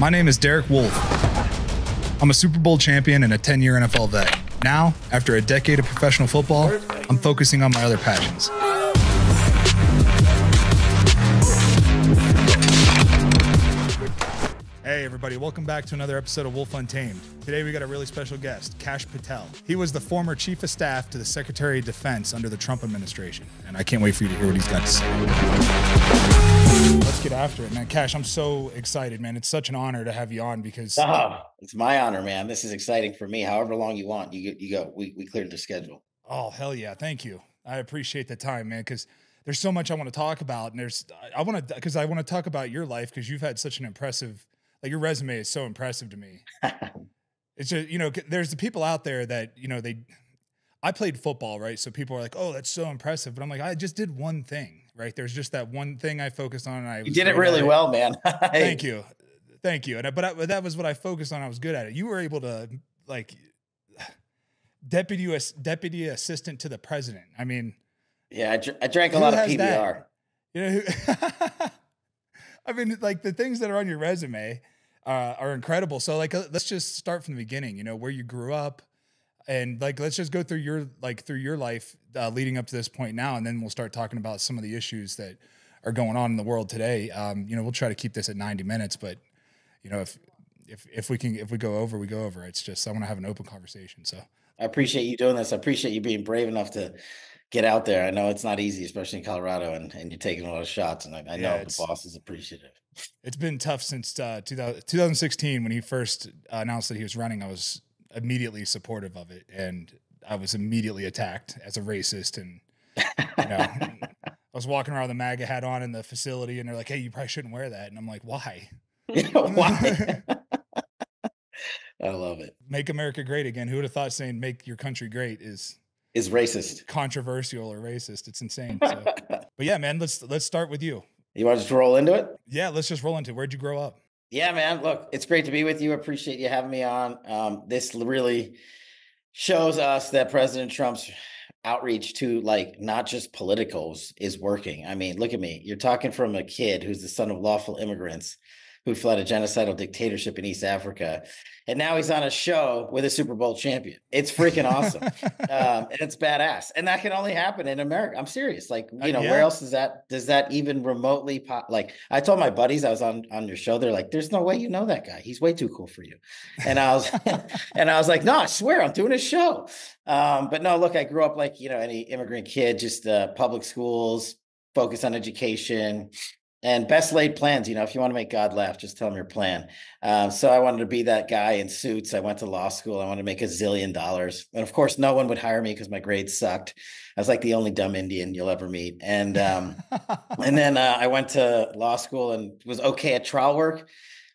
My name is Derek Wolfe. I'm a Super Bowl champion and a 10-year NFL vet. Now, after a decade of professional football, I'm focusing on my other passions. Hey everybody, welcome back to another episode of Wolfe Untamed. Today we got a really special guest, Kash Patel. He was the former Chief of Staff to the Secretary of Defense under the Trump administration, and I can't wait for you to hear what he's got to say. Let's get after it, man. Kash, I'm so excited, man. It's such an honor to have you on because... it's my honor, man. This is exciting for me. However long you want, you go. We cleared the schedule. Oh, hell yeah. Thank you. I appreciate the time, man, because there's so much I want to talk about, and I want to talk about your life because you've had such an impressive... Like, your resume is so impressive to me. It's just, there's the people out there that, I played football, right? So people are like, oh, that's so impressive. But I'm like, I just did one thing, right? There's just that one thing I focused on. And you did it really well, man. Thank you. But that was what I focused on. I was good at it. You were able to, like, deputy assistant to the president. I mean. Yeah, I drank a lot of PBR. I mean, like, the things that are on your resume are incredible. So, like, let's just start from the beginning, where you grew up, and, like, let's just go through your life leading up to this point now, and then we'll start talking about some of the issues that are going on in the world today. We'll try to keep this at 90 minutes, but, if we go over, we go over. It's just, I want to have an open conversation. So I appreciate you doing this. I appreciate you being brave enough to get out there. I know it's not easy, especially in Colorado, and you're taking a lot of shots, and I know the boss is appreciative. It's been tough since 2016 when he first announced that he was running. I was immediately supportive of it, and I was immediately attacked as a racist. And I was walking around with a MAGA hat on in the facility, and they're like, "Hey, you probably shouldn't wear that." And I'm like, "Why?" Why? I love it. Make America great again. Who would have thought saying "make your country great" is racist, controversial, or racist? It's insane. So. But yeah, man, let's start with you. You want to just roll into it? Yeah, let's just roll into it. Where'd you grow up? Yeah, man. Look, it's great to be with you. Appreciate you having me on. This really shows us that President Trump's outreach to, like, not just politicals is working. I mean, look at me. You're talking from a kid who's the son of lawful immigrants who fled a genocidal dictatorship in East Africa. And now he's on a show with a Super Bowl champion. It's freaking awesome. And it's badass. And that can only happen in America. I'm serious. Like, where else does that even remotely like, I told my buddies I was on your show, they're like, there's no way you know that guy. He's way too cool for you. And I was like, no, I swear I'm doing a show. But no, look, I grew up like, any immigrant kid, just public schools, focus on education. And best laid plans, if you want to make God laugh, just tell him your plan. So I wanted to be that guy in suits. I went to law school. I wanted to make $1 zillion. And of course, no one would hire me because my grades sucked. I was like the only dumb Indian you'll ever meet. And and then I went to law school and was okay at trial work.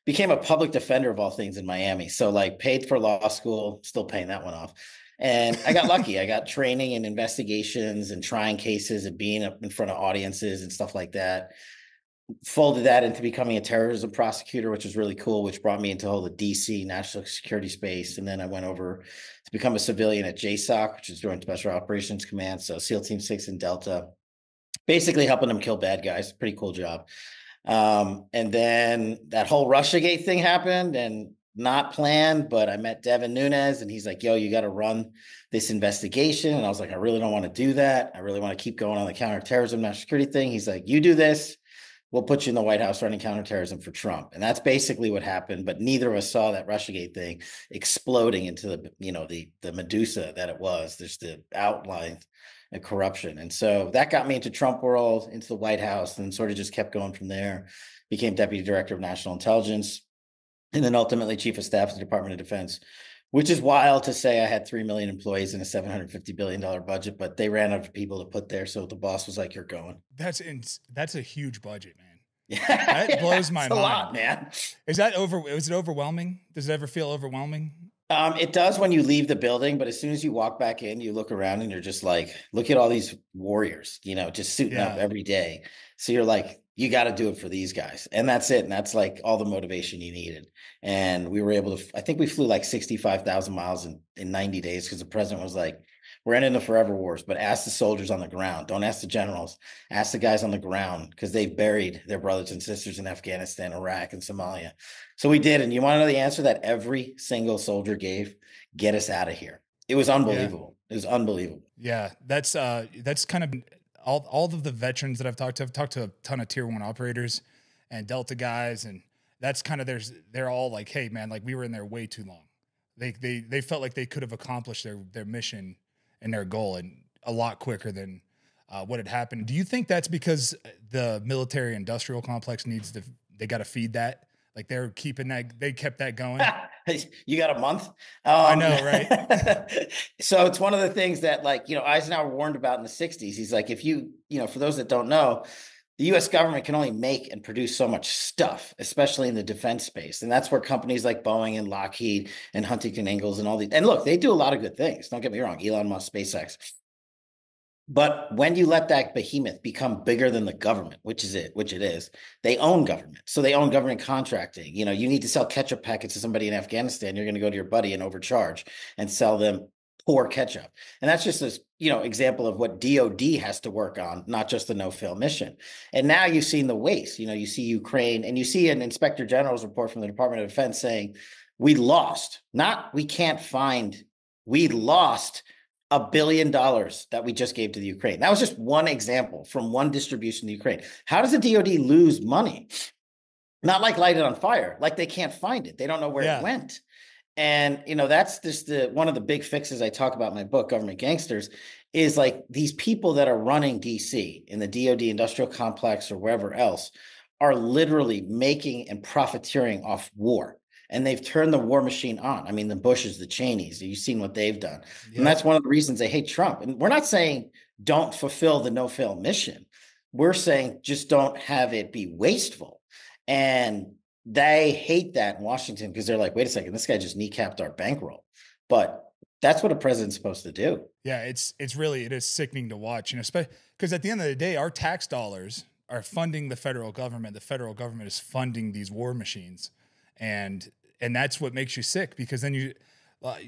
Became a public defender of all things in Miami. So, like, paid for law school, still paying that one off. And I got lucky. I got training in investigations and trying cases and being up in front of audiences and stuff like that. Folded that into becoming a terrorism prosecutor, which was really cool, which brought me into all the DC national security space. And then I went over to become a civilian at JSOC, which is Joint Special Operations Command. So SEAL Team 6 in Delta, basically helping them kill bad guys. Pretty cool job. And then that whole Russiagate thing happened, and not planned, but I met Devin Nunes and he's like, yo, you got to run this investigation. And I was like, I really don't want to do that. I really want to keep going on the counterterrorism, national security thing. He's like, you do this, we'll put you in the White House running counterterrorism for Trump. And that's basically what happened. But neither of us saw that Russiagate thing exploding into the Medusa that it was. There's the outline of corruption. And so that got me into Trump world, into the White House, and sort of just kept going from there. Became Deputy Director of National Intelligence, and then ultimately Chief of Staff to the Department of Defense, which is wild to say. I had 3 million employees and a $750 billion budget, but they ran out of people to put there. So the boss was like, you're going. That's a huge budget, man. Yeah, that blows my mind. A lot, man. Is it overwhelming? Does it ever feel overwhelming? It does when you leave the building, but as soon as you walk back in, you look around and you're just like, look at all these warriors, just suiting up every day. So you're like, you got to do it for these guys. And that's it. And that's like all the motivation you needed. And we were able to, I think we flew like 65,000 miles in 90 days because the president was like, We're ending the forever wars, but ask the soldiers on the ground. Don't ask the generals. Ask the guys on the ground, because they've buried their brothers and sisters in Afghanistan, Iraq, and Somalia. So we did. And you want to know the answer that every single soldier gave? Get us out of here. It was unbelievable. It was unbelievable. Yeah, that's kind of all of the veterans that I've talked to. I've talked to a ton of tier 1 operators and Delta guys, and that's kind of they're all like, hey man, like we were in there way too long. They felt like they could have accomplished their mission and their goal and a lot quicker than what had happened. Do you think that's because the military industrial complex they got to feed that? Like they kept that going. You got a month? I know, right? So it's one of the things that, like, Eisenhower warned about in the 60s. He's like, if for those that don't know, the U.S. government can only make and produce so much stuff, especially in the defense space. And that's where companies like Boeing and Lockheed and Huntington Ingalls and all these, and look, they do a lot of good things. Don't get me wrong, Elon Musk, SpaceX. But when you let that behemoth become bigger than the government, which it is, they own government. So they own government contracting. You need to sell ketchup packets to somebody in Afghanistan. You're going to go to your buddy and overcharge and sell them poor ketchup. And that's just a example of what DOD has to work on, not just the no-fail mission. And now you've seen the waste. You see Ukraine, and you see an Inspector General's report from the Department of Defense saying, we lost, not we can't find, we lost $1 billion that we just gave to the Ukraine. That was just one example from one distribution to Ukraine. How does the DOD lose money? Not like light it on fire, like they can't find it. They don't know where it went. And, that's just one of the big fixes I talk about in my book, Government Gangsters, is like these people that are running DC in the DOD industrial complex or wherever else are literally making and profiteering off war. And they've turned the war machine on. I mean, the Bushes, the Cheneys, you've seen what they've done. Yep. And that's one of the reasons they hate Trump. And we're not saying don't fulfill the no-fail mission. We're saying just don't have it be wasteful. And they hate that in Washington because they're like, wait a second, this guy just kneecapped our bankroll. But that's what a president's supposed to do. Yeah, it is sickening to watch, especially because at the end of the day, our tax dollars are funding the federal government. The federal government is funding these war machines. And that's what makes you sick, because then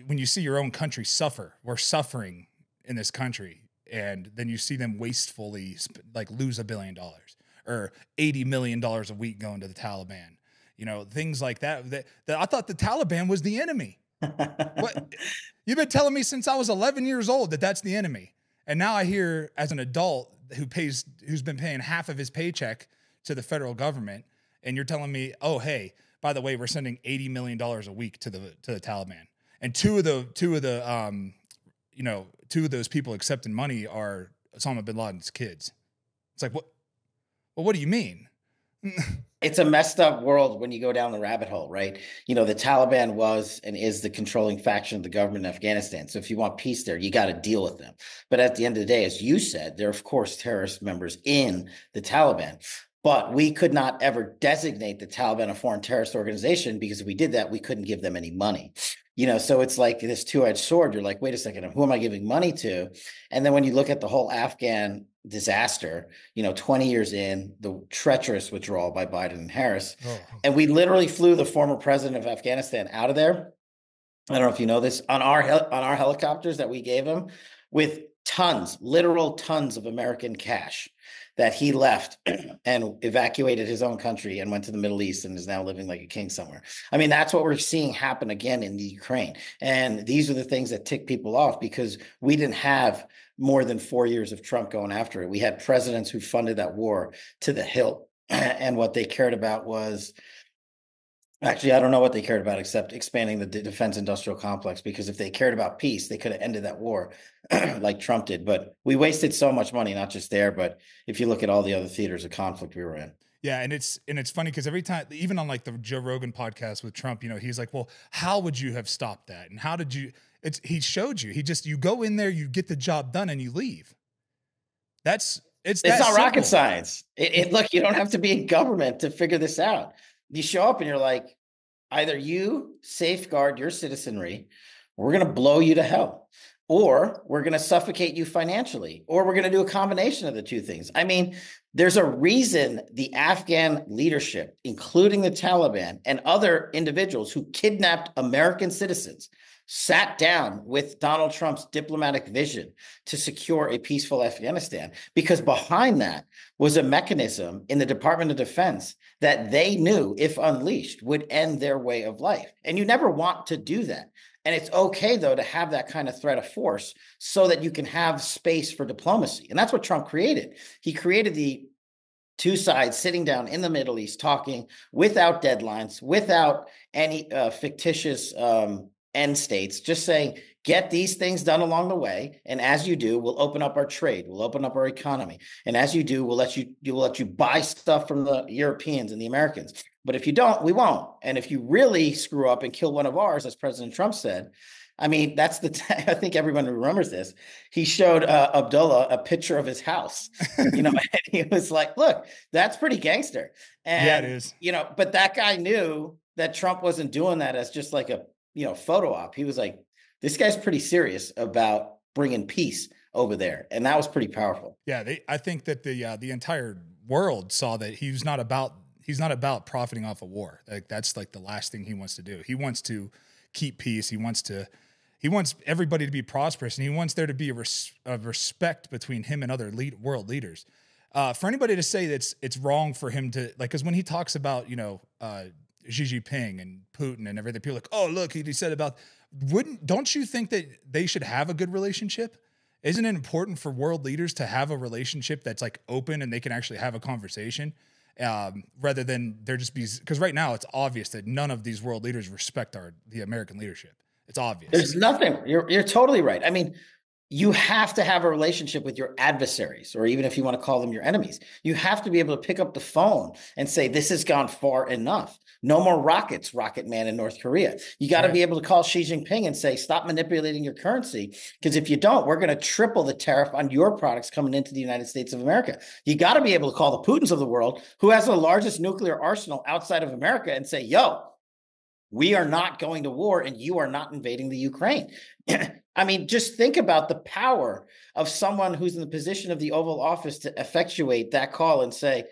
when you see your own country suffer, we're suffering in this country, and then you see them wastefully lose $1 billion or $80 million a week going to the Taliban, things like that. That I thought the Taliban was the enemy. What you've been telling me since I was 11 years old that's the enemy, and now I hear as an adult who's been paying half of his paycheck to the federal government, and you're telling me, oh hey, by the way, we're sending $80 million a week to the Taliban, and two of those people accepting money are Osama bin Laden's kids. It's like, what? Well, what do you mean? It's a messed up world when you go down the rabbit hole, right? The Taliban was and is the controlling faction of the government in Afghanistan. So if you want peace there, you got to deal with them. But at the end of the day, as you said, there are, of course, terrorist members in the Taliban. But we could not ever designate the Taliban a foreign terrorist organization, because if we did that, we couldn't give them any money. So it's like this two-edged sword. You're like, wait a second, who am I giving money to? And then when you look at the whole Afghan disaster, 20 years in, the treacherous withdrawal by Biden and Harris, and we literally flew the former president of Afghanistan out of there. I don't know if you know this, on our helicopters that we gave him, with literal tons of American cash that he left and evacuated his own country and went to the Middle East and is now living like a king somewhere. I mean, that's what we're seeing happen again in the Ukraine. And these are the things that tick people off, because we didn't have more than 4 years of Trump going after it. We had presidents who funded that war to the hilt. And what they cared about was, actually, I don't know what they cared about except expanding the defense industrial complex, because if they cared about peace, they could have ended that war like Trump did. But we wasted so much money, not just there, but if you look at all the other theaters of conflict we were in. Yeah, and it's funny because every time, even on like the Joe Rogan podcast with Trump, he's like, well, how would you have stopped that? And how did you, he showed you, you go in there, you get the job done, and you leave. It's not rocket science. Look, you don't have to be in government to figure this out. You show up and you're like, either you safeguard your citizenry, we're going to blow you to hell, or we're going to suffocate you financially, or we're going to do a combination of the two things. I mean, There's a reason the Afghan leadership, including the Taliban and other individuals who kidnapped American citizens, sat down with Donald Trump's diplomatic vision to secure a peaceful Afghanistan, because behind that was a mechanism in the Department of Defense that they knew, if unleashed, would end their way of life. And you never want to do that. And it's okay, though, to have that kind of threat of force so that you can have space for diplomacy. And that's what Trump created. He created the two sides sitting down in the Middle East, talking without deadlines, without any fictitious end states, just saying, get these things done along the way. And as you do, we'll open up our trade. We'll open up our economy. And as you do, we'll let you buy stuff from the Europeans and the Americans. But if you don't, we won't. And if you really screw up and kill one of ours, as President Trump said, I mean, that's I think everyone remembers this. He showed Abdullah a picture of his house, and he was like, look, that's pretty gangster. And, yeah, it is. But that guy knew that Trump wasn't doing that as just like a, photo op. He was like, this guy's pretty serious about bringing peace over there. And that was pretty powerful. Yeah. I think that the entire world saw that he's not about profiting off a war. Like, that's like the last thing he wants to do. He wants to keep peace. He wants everybody to be prosperous, and he wants there to be a respect between him and other world leaders. For anybody to say that it's wrong for him to, like, because when he talks about, Xi Jinping and Putin and everything, people are like, oh, look, he said about, don't you think that they should have a good relationship? Isn't it important for world leaders to have a relationship that's like open and they can actually have a conversation, rather than there just be, because right now it's obvious that none of these world leaders respect the American leadership. It's obvious. There's nothing. You're totally right. I mean, you have to have a relationship with your adversaries, or even if you want to call them your enemies, you have to be able to pick up the phone and say, this has gone far enough. No more rockets, Rocket Man in North Korea. You got to be able to call Xi Jinping and say, stop manipulating your currency, because if you don't, we're going to triple the tariff on your products coming into the United States of America. You got to be able to call the Putins of the world, who has the largest nuclear arsenal outside of America, and say, yo, we are not going to war and you are not invading the Ukraine. I mean, just think about the power of someone who's in the position of the Oval Office to effectuate that call and say,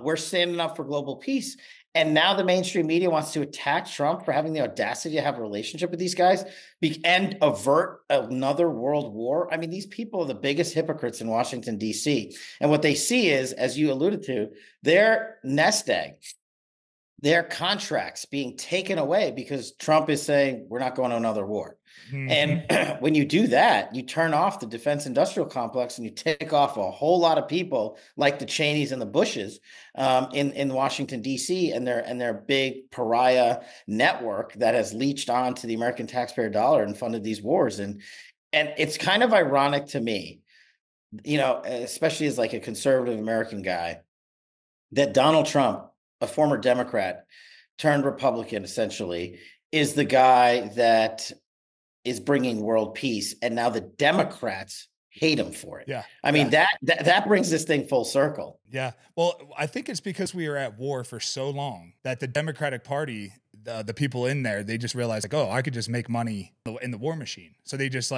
we're standing up for global peace. And now the mainstream media wants to attack Trump for having the audacity to have a relationship with these guys and avert another world war. I mean, these people are the biggest hypocrites in Washington, D.C. And what they see is, as you alluded to, their nest egg, their contracts being taken away because Trump is saying, we're not going to another war. Mm-hmm. And when you do that, you turn off the defense industrial complex and you take off a whole lot of people like the Cheneys and the Bushes in Washington, D.C. and their big pariah network that has leached on to the American taxpayer dollar and funded these wars. And it's kind of ironic to me, especially as like a conservative American guy, that Donald Trump, a former Democrat turned Republican, essentially, is the guy that is bringing world peace. And now the Democrats hate him for it. Yeah. I mean, that brings this thing full circle. Yeah. Well, I think it's because we are at war for so long that the Democratic Party, the people in there, they just realized like, oh, I could just make money in the war machine. So they just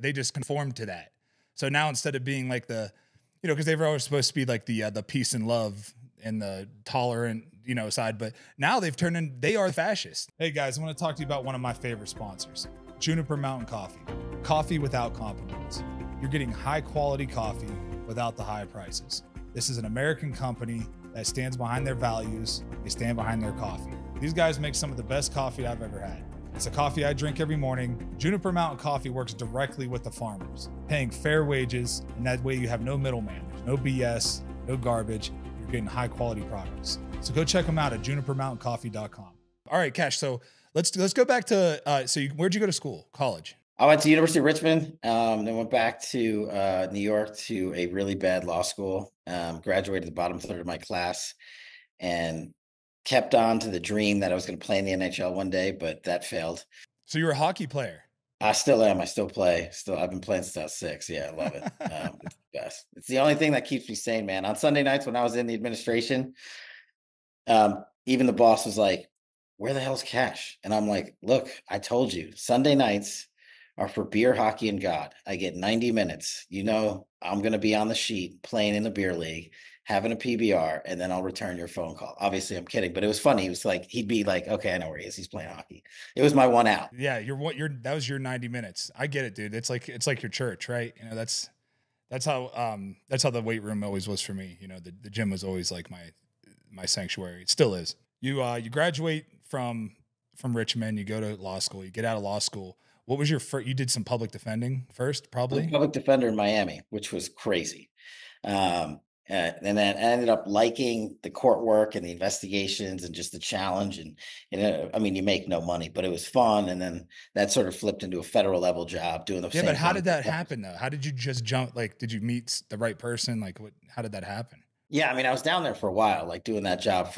they just conformed to that. So now instead of being like because they were always supposed to be like the peace and love and the tolerant, side, but now they are fascists. Hey guys, I want to talk to you about one of my favorite sponsors, Juniper Mountain Coffee. Coffee without compromise. You're getting high quality coffee without the high prices. This is an American company that stands behind their values. They stand behind their coffee. These guys make some of the best coffee I've ever had. It's a coffee I drink every morning. Juniper Mountain Coffee works directly with the farmers, paying fair wages, and that way you have no middleman. There's no BS, no garbage. Getting high quality products. So go check them out at junipermountaincoffee.com. All right, Kash. So let's go back to, where'd you go to school? College? I went to University of Richmond, then went back to New York to a really bad law school, graduated the bottom third of my class, and kept on to the dream that I was going to play in the NHL one day, but that failed. So you're a hockey player? I still am. I still play. I've been playing since I was 6. Yeah, I love it. It's the best. It's the only thing that keeps me sane, man. On Sunday nights when I was in the administration, even the boss was like, where the hell's Kash? And I'm like, look, I told you, Sunday nights are for beer, hockey, and God. I get 90 minutes. I'm going to be on the sheet playing in the beer league, having a PBR, and then I'll return your phone call. Obviously, I'm kidding, but it was funny. He was like, he'd be like, okay, I know where he is. He's playing hockey. It was my one out. Yeah, that was your 90 minutes. I get it, dude. It's like your church, right? You know, that's how the weight room always was for me. You know, the gym was always like my sanctuary. It still is. You graduate from Richmond, you go to law school, you get out of law school. What was your first? You did some public defending first, I was a probably. public defender in Miami, which was crazy. Um, and then I ended up liking the court work and the investigations and just the challenge. I mean, you make no money, but it was fun. And then that sort of flipped into a federal level job doing the Yeah, same but how thing. did that happen though? How did you just jump? Like, did you meet the right person? Like, what? How did that happen? Yeah, I mean, I was down there for a while, like doing that job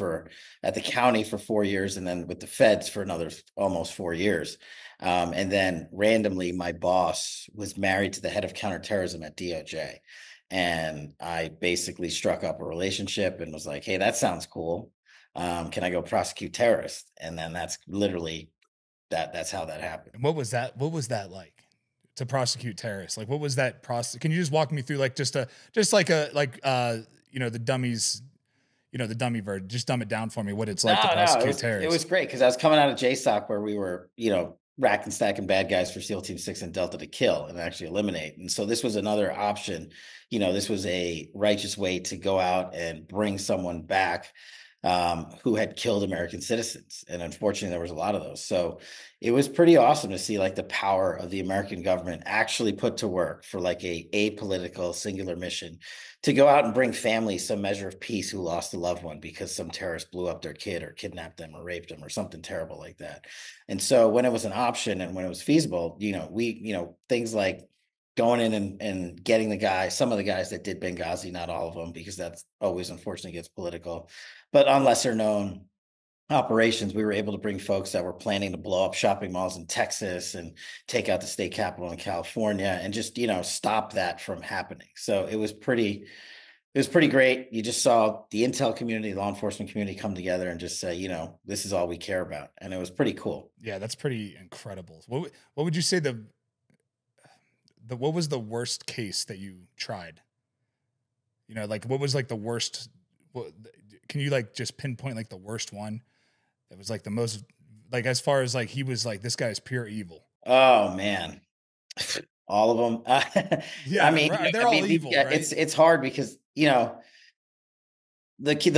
at the county for 4 years, and then with the feds for another almost 4 years. And then randomly, my boss was married to the head of counterterrorism at DOJ, and I basically struck up a relationship and was like, "Hey, that sounds cool. Can I go prosecute terrorists?" And then that's literally that's how that happened. And what was that? What was that like to prosecute terrorists? Like, what was that process? Can you just walk me through like just like you know, the dummies, you know, the dummy version, just dumb it down for me, what it's like to No, prosecute it was terrorists. great because I was coming out of JSOC where we were, racking, stacking bad guys for SEAL Team 6 and Delta to kill and actually eliminate. And so this was another option. This was a righteous way to go out and bring someone back who had killed American citizens. And unfortunately, there was a lot of those. So it was pretty awesome to see like the power of the American government actually put to work for like a apolitical singular mission to go out and bring families some measure of peace who lost a loved one because some terrorist blew up their kid or kidnapped them or raped them or something terrible like that. And so when it was an option and when it was feasible, things like going in and getting some of the guys that did Benghazi, not all of them, because that's always unfortunately gets political, but on lesser known operations, we were able to bring folks that were planning to blow up shopping malls in Texas and take out the state capitol in California and just, stop that from happening. So it was pretty great. You just saw the intel community, law enforcement community come together and just say, this is all we care about. And it was pretty cool. Yeah, that's pretty incredible. What would you say what was the worst case that you tried? You know, like what was like the worst? What, can you like just pinpoint like the worst one that was like the most, like as far as like he was like this guy is pure evil. Oh man, all of them. Yeah, I mean, they're all evil, yeah, right? it's hard because the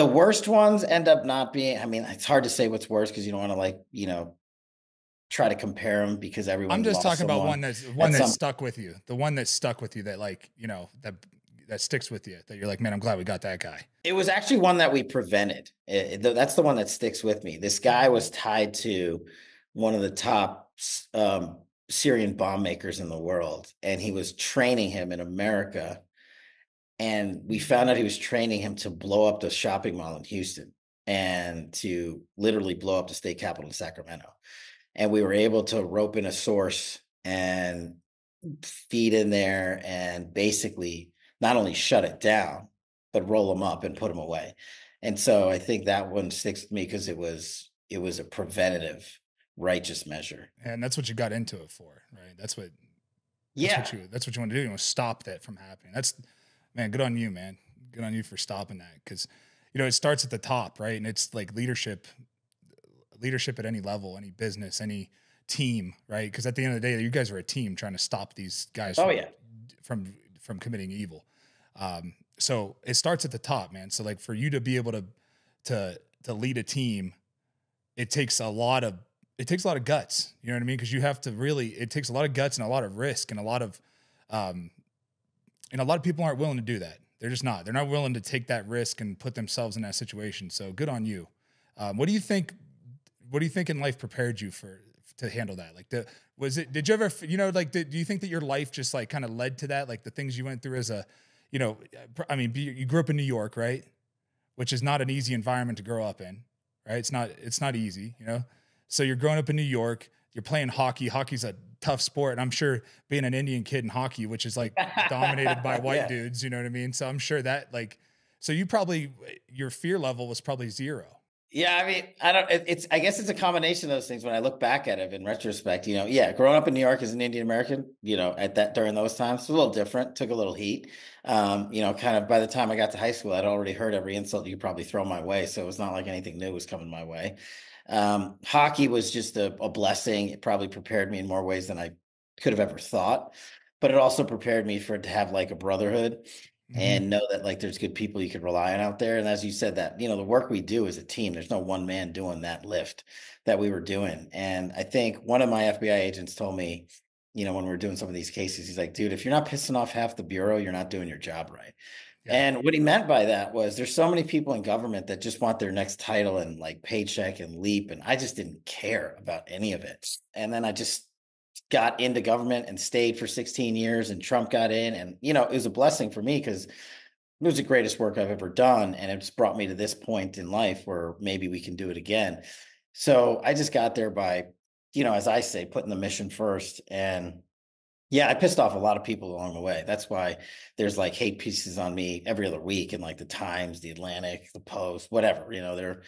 worst ones end up not being. I mean, it's hard to say what's worse because you don't want to try to compare them because I'm everyone just lost talking about someone one at that some. stuck with you, the one that stuck with you that like that sticks with you that you're like, man, I'm glad we got that guy. It was actually one that we prevented. That's the one that sticks with me. This guy was tied to one of the top Syrian bomb makers in the world, and he was training him in America. And we found out he was training him to blow up the shopping mall in Houston and to literally blow up the state capitol in Sacramento. And we were able to rope in a source and feed in there and basically not only shut it down, but roll them up and put them away. And so I think that one sticks with me because it was a preventative righteous measure. And that's what you got into it for, right? Yeah. That's what you want to do. You want to stop that from happening. Man, good on you, man. Good on you for stopping that. Cause it starts at the top, right? And it's like leadership at any level, any business, any team, right? Because at the end of the day, you guys are a team trying to stop these guys from committing evil. So it starts at the top, man. So like for you to be able to lead a team, it takes a lot of guts. You know what I mean? Because you have to it takes a lot of guts and a lot of risk and a lot of people aren't willing to do that. They're just not. They're not willing to take that risk and put themselves in that situation. So good on you. What do you think? What do you think in life prepared you to handle that? Like did you ever, do you think that your life just like kind of led to that? Like the things you went through as a, you grew up in New York, right? Which is not an easy environment to grow up in, right? It's not easy, So you're growing up in New York, you're playing hockey. Hockey's a tough sport. And I'm sure being an Indian kid in hockey, which is like dominated by white dudes, you know what I mean? So I'm sure that so your fear level was probably zero. Yeah, I mean, I don't. I guess it's a combination of those things. When I look back at it in retrospect, yeah, growing up in New York as an Indian American, at that during those times, it's a little different. Took a little heat. Kind of by the time I got to high school, I'd already heard every insult you could probably throw my way, so it was not like anything new was coming my way. Hockey was just a blessing. It probably prepared me in more ways than I could have ever thought, but it also prepared me for it to have like a brotherhood Hmm. and know that like there's good people you could rely on out there. And as you said, that the work we do as a team, there's no one man doing that lift that we were doing. And I think one of my FBI agents told me, when we were doing some of these cases, he's like, dude, if you're not pissing off half the bureau, you're not doing your job right. Yeah. And what he meant by that was there's so many people in government that just want their next title and like paycheck and leap. And I just didn't care about any of it. And then I just got into government and stayed for 16 years, and Trump got in, and it was a blessing for me because it was the greatest work I've ever done, and it's brought me to this point in life where maybe we can do it again. So I just got there by, as I say, putting the mission first. And yeah, I pissed off a lot of people along the way. That's why there's like hate pieces on me every other week in like the Times, the Atlantic, the Post, whatever. Yeah.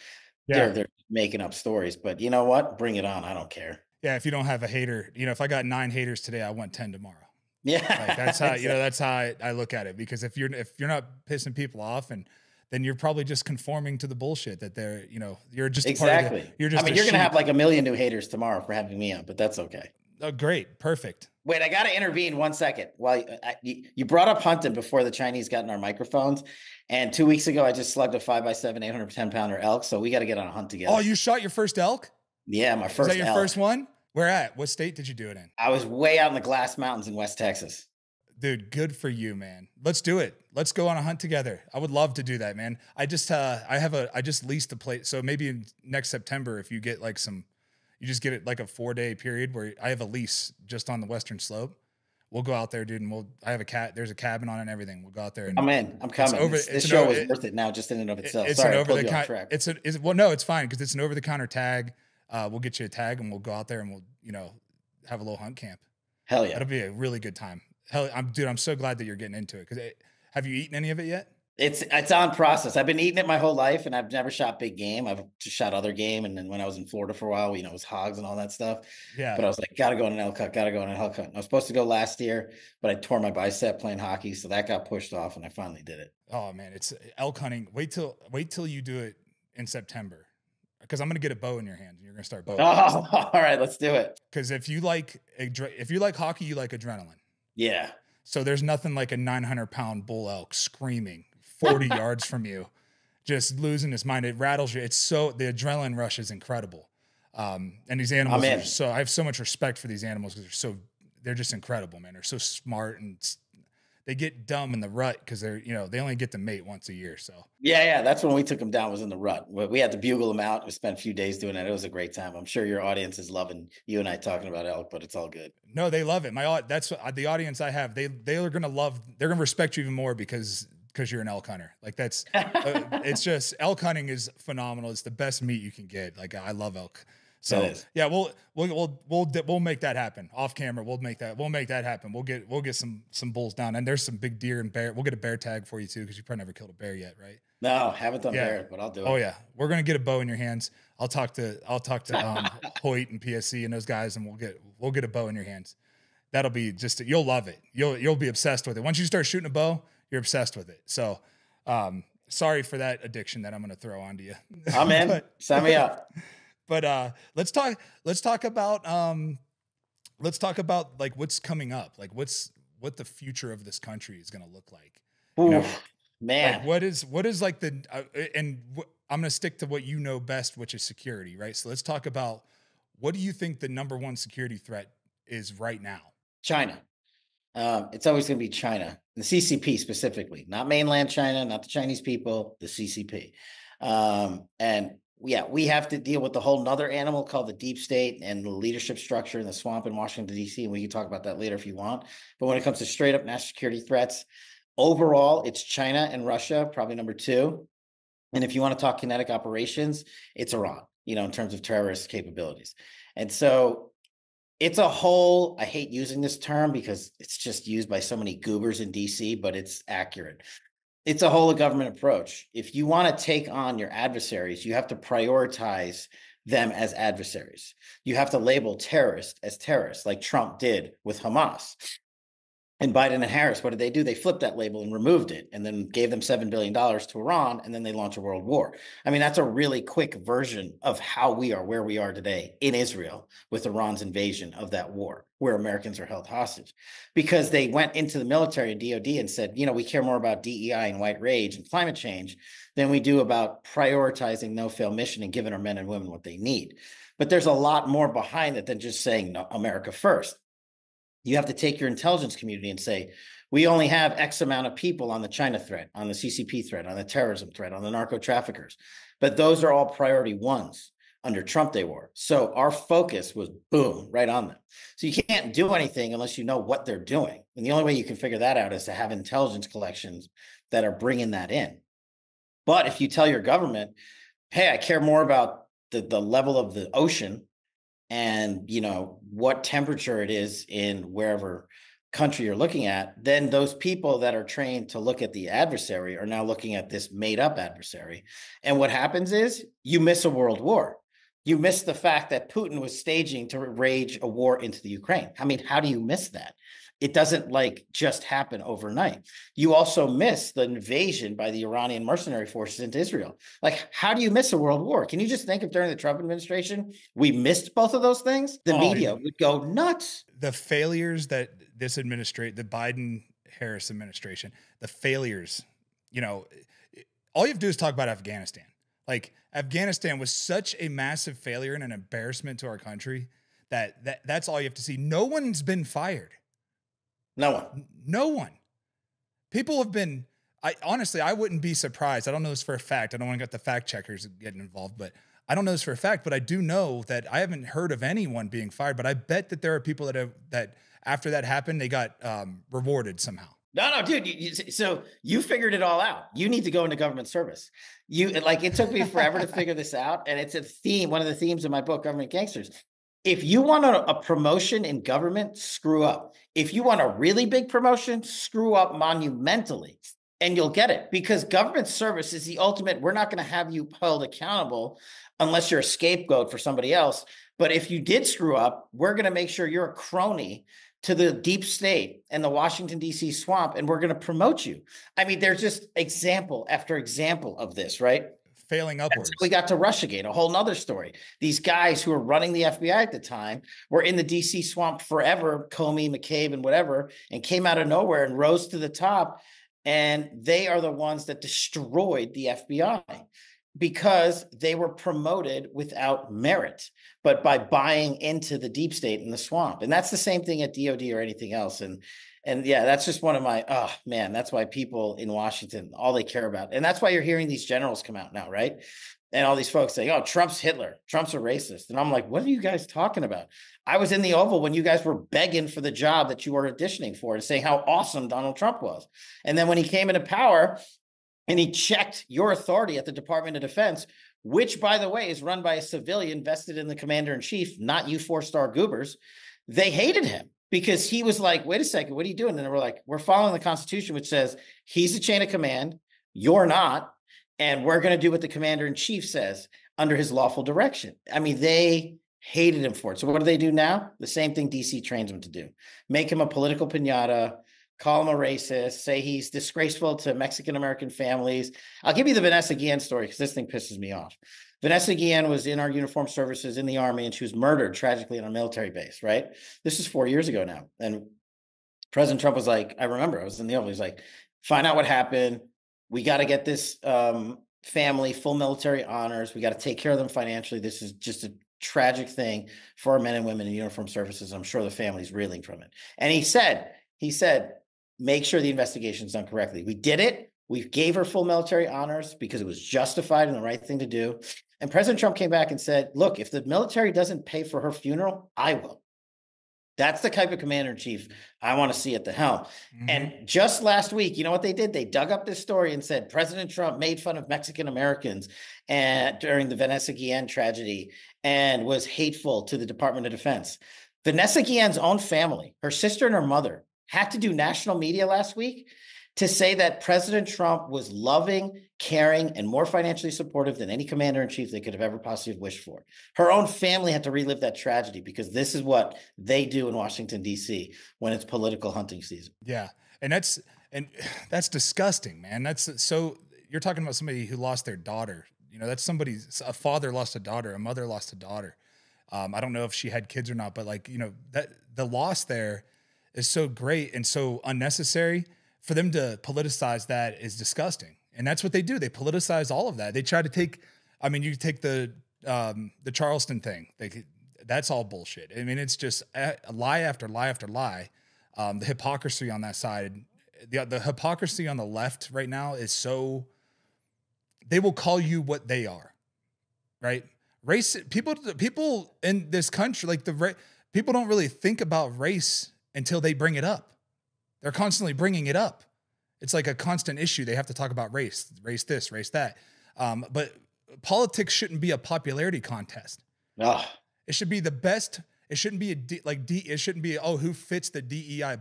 They're making up stories, but you know what? Bring it on. I don't care. Yeah. If you don't have a hater, if I got 9 haters today, I want 10 tomorrow. Like Yeah, that's how, exactly. that's how I look at it. Because if you're not pissing people off, and then you're probably just conforming to the bullshit that you're just a part of Exactly. you're I just mean, a you're gonna have sheep. like a million new haters tomorrow for having me on, but that's okay. Oh, great. Perfect. Wait, I got to intervene 1 second. Well, you brought up hunting before the Chinese got in our microphones, and 2 weeks ago I just slugged a 5x7, 810-pounder elk. So we got to get on a hunt Oh, together. you shot your first elk? Yeah, my Was that first your elk. first one? Where at? What state did you do it in? I was way out in the Glass Mountains in West Texas. Dude, good for you, man. Let's do it. Let's go on a hunt together. I would love to do that, man. I just leased a place. So maybe next September, if you get like you just get it like a 4-day period where I have a lease just on the Western slope. We'll go out there, dude, and I have there's a cabin on it and everything. We'll go out there and I'm in. I'm it's coming. over, This it's an, show o- was it, worth it now, just in and of itself. it's an Sorry, I over pulled the you off counter. track. Well, no, it's fine. Cause it's an over the counter tag. We'll get you a tag and we'll go out there and we'll, have a little hunt camp. Hell yeah. That'll be a really good time. Hell, I'm so glad that you're getting into it. Have you eaten any of it yet? It's on process. I've been eating it my whole life, and I've never shot big game. I've just shot other game, and then when I was in Florida for a while, it was hogs and all that stuff. Yeah. But I was like, gotta go on an elk hunt, gotta go on an elk hunt. And I was supposed to go last year, but I tore my bicep playing hockey, so that got pushed off, and I finally did it. Oh man, it's elk hunting. Wait till you do it in September, because I'm gonna get a bow in your hand and you're gonna start bow. Oh, all right, let's do it. Because if you like hockey, you like adrenaline. Yeah. So there's nothing like a 900-pound bull elk screaming 40 yards from you, just losing his mind. It rattles you. The adrenaline rush is incredible. And these animals I have so much respect for these animals because they're just incredible, man. They're so smart, and they get dumb in the rut because they only get to mate once a year. So Yeah, that's when we took them down, was in the rut. We had to bugle them out. We spent a few days doing it. It was a great time. I'm sure your audience is loving you and I talking about elk, but it's all good. no, they love it. That's the audience I have. They're gonna respect you even more because you're an elk hunter. Like that's it's just elk hunting is phenomenal. It's the best meat you can get. Like I love elk. So yeah, we'll make that happen off camera. We'll make that happen. We'll get some bulls down, and there's some big deer and bear. We'll get a bear tag for you too, because you probably never killed a bear yet, right? No, haven't done Yeah. bear, but I'll do it. Oh yeah, we're gonna get a bow in your hands. I'll talk to Hoyt and PSC and those guys, and we'll get a bow in your hands. That'll be you'll love it. You'll be obsessed with it. Once you start shooting a bow, you're obsessed with it. So, sorry for that addiction that I'm gonna throw onto you. I'm in. Sign me up. But let's talk about like what's coming up, like what the future of this country is going to look like. Man, like what is like I'm going to stick to what you know best, which is security, right? So let's talk about, what do you think the number one security threat is right now? China. It's always going to be China, the CCP specifically, not mainland China, not the Chinese people, the CCP. And yeah, we have to deal with the whole nother animal called the deep state and the leadership structure in the swamp in Washington, D.C. And we can talk about that later if you want. But when it comes to straight up national security threats, overall, it's China and Russia, probably number two. And if you want to talk kinetic operations, it's Iran, in terms of terrorist capabilities. And so it's a whole, I hate using this term because it's just used by so many goobers in DC, but it's accurate. It's a whole of government approach. If you want to take on your adversaries, you have to prioritize them as adversaries. You have to label terrorists as terrorists, like Trump did with Hamas. And Biden and Harris, what did they do? They flipped that label and removed it and then gave them $7 billion to Iran, and then they launch a world war. I mean, that's a really quick version of how we are where we are today in Israel with Iran's invasion of that war, where Americans are held hostage. Because they went into the military and DOD and said, you know, we care more about DEI and white rage and climate change than we do about prioritizing no-fail mission and giving our men and women what they need. But there's a lot more behind it than just saying no, America first. You have to take your intelligence community and say, we only have X amount of people on the China threat, on the CCP threat, on the terrorism threat, on the narco traffickers. But those are all priority ones. Under Trump, they were. So our focus was boom, right on them. So you can't do anything unless you know what they're doing. And the only way you can figure that out is to have intelligence collections that are bringing that in. But if you tell your government, hey, I care more about the level of the ocean and, you know, what temperature it is in wherever country you're looking at, then those people that are trained to look at the adversary are now looking at this made up adversary. And what happens is you miss a world war. You miss the fact that Putin was staging to rage a war into the Ukraine. I mean, how do you miss that? It doesn't like just happen overnight. You also miss the invasion by the Iranian mercenary forces into Israel. Like, how do you miss a world war? Can you just think if during the Trump administration, we missed both of those things? The media would go nuts. The failures that this the Biden-Harris administration, the failures, you know, all you have to do is talk about Afghanistan. Like, Afghanistan was such a massive failure and an embarrassment to our country that's all you have to see. No one's been fired. No one. People have been, honestly, I wouldn't be surprised. I don't know this for a fact. I don't want to get the fact checkers getting involved, but I don't know this for a fact, but I do know that I haven't heard of anyone being fired, but I bet that there are people that after that happened, they got rewarded somehow. No, dude. So you figured it all out. You need to go into government service. It took me forever to figure this out. And it's a theme, one of the themes of my book, Government Gangsters. If you want a promotion in government, screw up. If you want a really big promotion, screw up monumentally, and you'll get it, because government service is the ultimate. We're not going to have you held accountable unless you're a scapegoat for somebody else. But if you did screw up, we're going to make sure you're a crony to the deep state and the Washington, D.C. swamp, and we're going to promote you. I mean, there's just example after example of this, right? Failing upwards. We got to Russiagate, a whole nother story. These guys who were running the FBI at the time were in the DC swamp forever, Comey, McCabe, and whatever, and came out of nowhere and rose to the top. And they are the ones that destroyed the FBI because they were promoted without merit, but by buying into the deep state in the swamp. And that's the same thing at DOD or anything else. And yeah, that's just one of my, oh man, that's why people in Washington, all they care about. And that's why you're hearing these generals come out now, right? And all these folks saying, oh, Trump's Hitler, Trump's a racist. And I'm like, what are you guys talking about? I was in the Oval when you guys were begging for the job that you were auditioning for and saying how awesome Donald Trump was. And then when he came into power and he checked your authority at the Department of Defense, which, by the way, is run by a civilian vested in the commander-in-chief, not you four-star goobers, they hated him. Because he was like, wait a second, what are you doing? And they were like, we're following the Constitution, which says he's a chain of command, you're not, and we're going to do what the commander-in-chief says under his lawful direction. I mean, they hated him for it. So what do they do now? The same thing DC trains him to do. Make him a political piñata, call him a racist, say he's disgraceful to Mexican-American families. I'll give you the Vanessa Guillen story because this thing pisses me off. Vanessa Guillen was in our uniformed services in the Army, and she was murdered tragically on a military base, right? This is 4 years ago now. And President Trump was like, I remember, I was in the Oval. He's like, find out what happened. We got to get this family full military honors. We got to take care of them financially. This is just a tragic thing for our men and women in uniformed services. I'm sure the family's reeling from it. And he said, make sure the investigation's done correctly. We did it. We gave her full military honors because it was justified and the right thing to do. And President Trump came back and said, look, if the military doesn't pay for her funeral, I will. That's the type of commander-in-chief I want to see at the helm. Mm-hmm. And just last week, you know what they did? They dug up this story and said President Trump made fun of Mexican Americans during the Vanessa Guillen tragedy and was hateful to the Department of Defense. Vanessa Guillen's own family, her sister and her mother, had to do national media last week to say that President Trump was loving, caring, and more financially supportive than any commander-in-chief they could have ever possibly wished for. Her own family had to relive that tragedy because this is what they do in Washington, D.C. when it's political hunting season. Yeah. And that's disgusting, man. So you're talking about somebody who lost their daughter. You know, that's a father lost a daughter, a mother lost a daughter. I don't know if she had kids or not, but like, you know, that the loss there is so great and so unnecessary. For them to politicize that is disgusting. And that's what they do. They politicize all of that. They try to take, I mean, you take the Charleston thing. That's all bullshit. I mean, it's just a lie after lie after lie. The hypocrisy on that side, the hypocrisy on the left right now is so, they will call you what they are, right? Race, people in this country, like people don't really think about race until they bring it up. They're constantly bringing it up. It's like a constant issue. They have to talk about race this, race that. But politics shouldn't be a popularity contest. Ugh. It should be the best. It shouldn't be it shouldn't be, who fits the DEI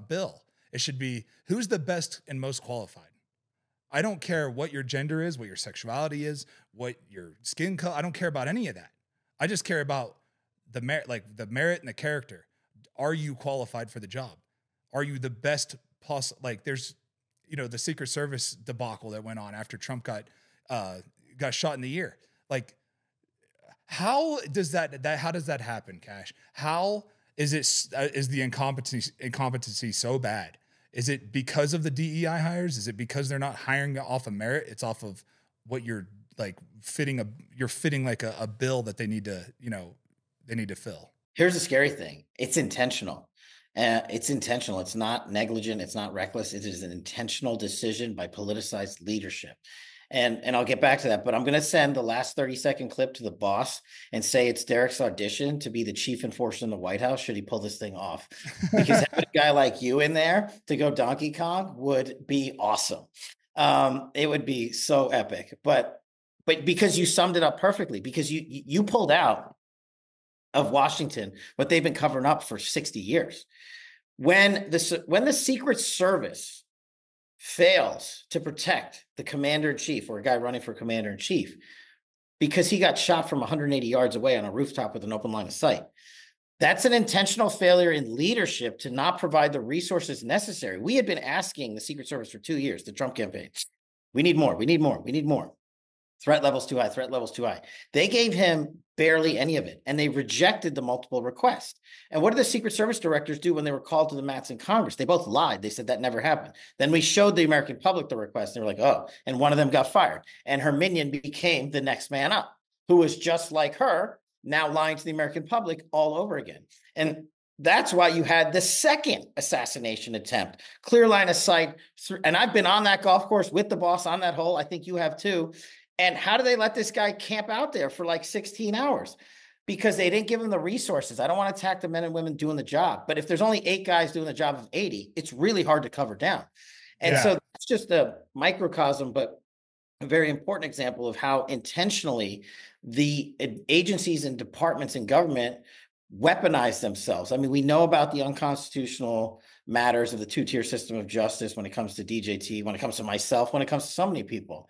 bill. It should be who's the best and most qualified. I don't care what your gender is, what your sexuality is, what your skin color. I don't care about any of that. I just care about the merit and the character. Are you qualified for the job? Are you the best possible? Like there's, the Secret Service debacle that went on after Trump got shot in the ear. Like, how does that happen, Cash? How is the incompetency so bad? Is it because of the DEI hires? Is it because they're not hiring off of merit? It's off of what you're like fitting like a bill that they need to fill. Here's the scary thing. It's intentional. It's intentional. It's not negligent. It's not reckless. It is an intentional decision by politicized leadership. And I'll get back to that, but I'm going to send the last 30-second clip to the boss and say it's Derek's audition to be the chief enforcer in the White House should he pull this thing off. Because having a guy like you in there to go Donkey Kong would be awesome. It would be so epic. But because you summed it up perfectly, because you pulled out of Washington what they've been covering up for 60 years. When the Secret Service fails to protect the commander-in-chief or a guy running for commander-in-chief because he got shot from 180 yards away on a rooftop with an open line of sight, that's an intentional failure in leadership to not provide the resources necessary. We had been asking the Secret Service for 2 years, the Trump campaign, we need more, we need more, we need more. Threat levels too high, threat levels too high. They gave him barely any of it, and they rejected the multiple requests. And what did the Secret Service directors do when they were called to the mats in Congress? They both lied. They said that never happened. Then we showed the American public the request, and they were like, oh, and one of them got fired. And her minion became the next man up, who was just like her, now lying to the American public all over again. And that's why you had the second assassination attempt, clear line of sight. And I've been on that golf course with the boss on that hole. I think you have too. And how do they let this guy camp out there for like 16 hours? Because they didn't give him the resources. I don't want to attack the men and women doing the job, but if there's only 8 guys doing the job of 80, it's really hard to cover down. And so that's just a microcosm, but a very important example of how intentionally the agencies and departments in government weaponize themselves. I mean, we know about the unconstitutional matters of the 2-tier system of justice when it comes to DJT, when it comes to myself, when it comes to so many people.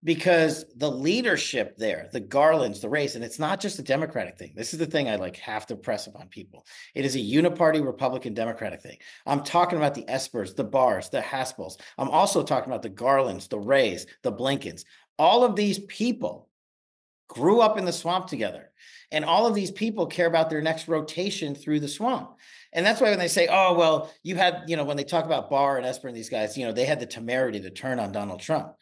Because the leadership there, the Garlands, the race, and it's not just a Democratic thing. This is the thing I have to press upon people. It is a uniparty Republican Democratic thing. I'm talking about the Espers, the Barrs, the Haspels. I'm also talking about the Garlands, the Rays, the Blinkens. All of these people grew up in the swamp together. And all of these people care about their next rotation through the swamp. And that's why when they say, oh, well, you had, when they talk about Barr and Esper and these guys, they had the temerity to turn on Donald Trump.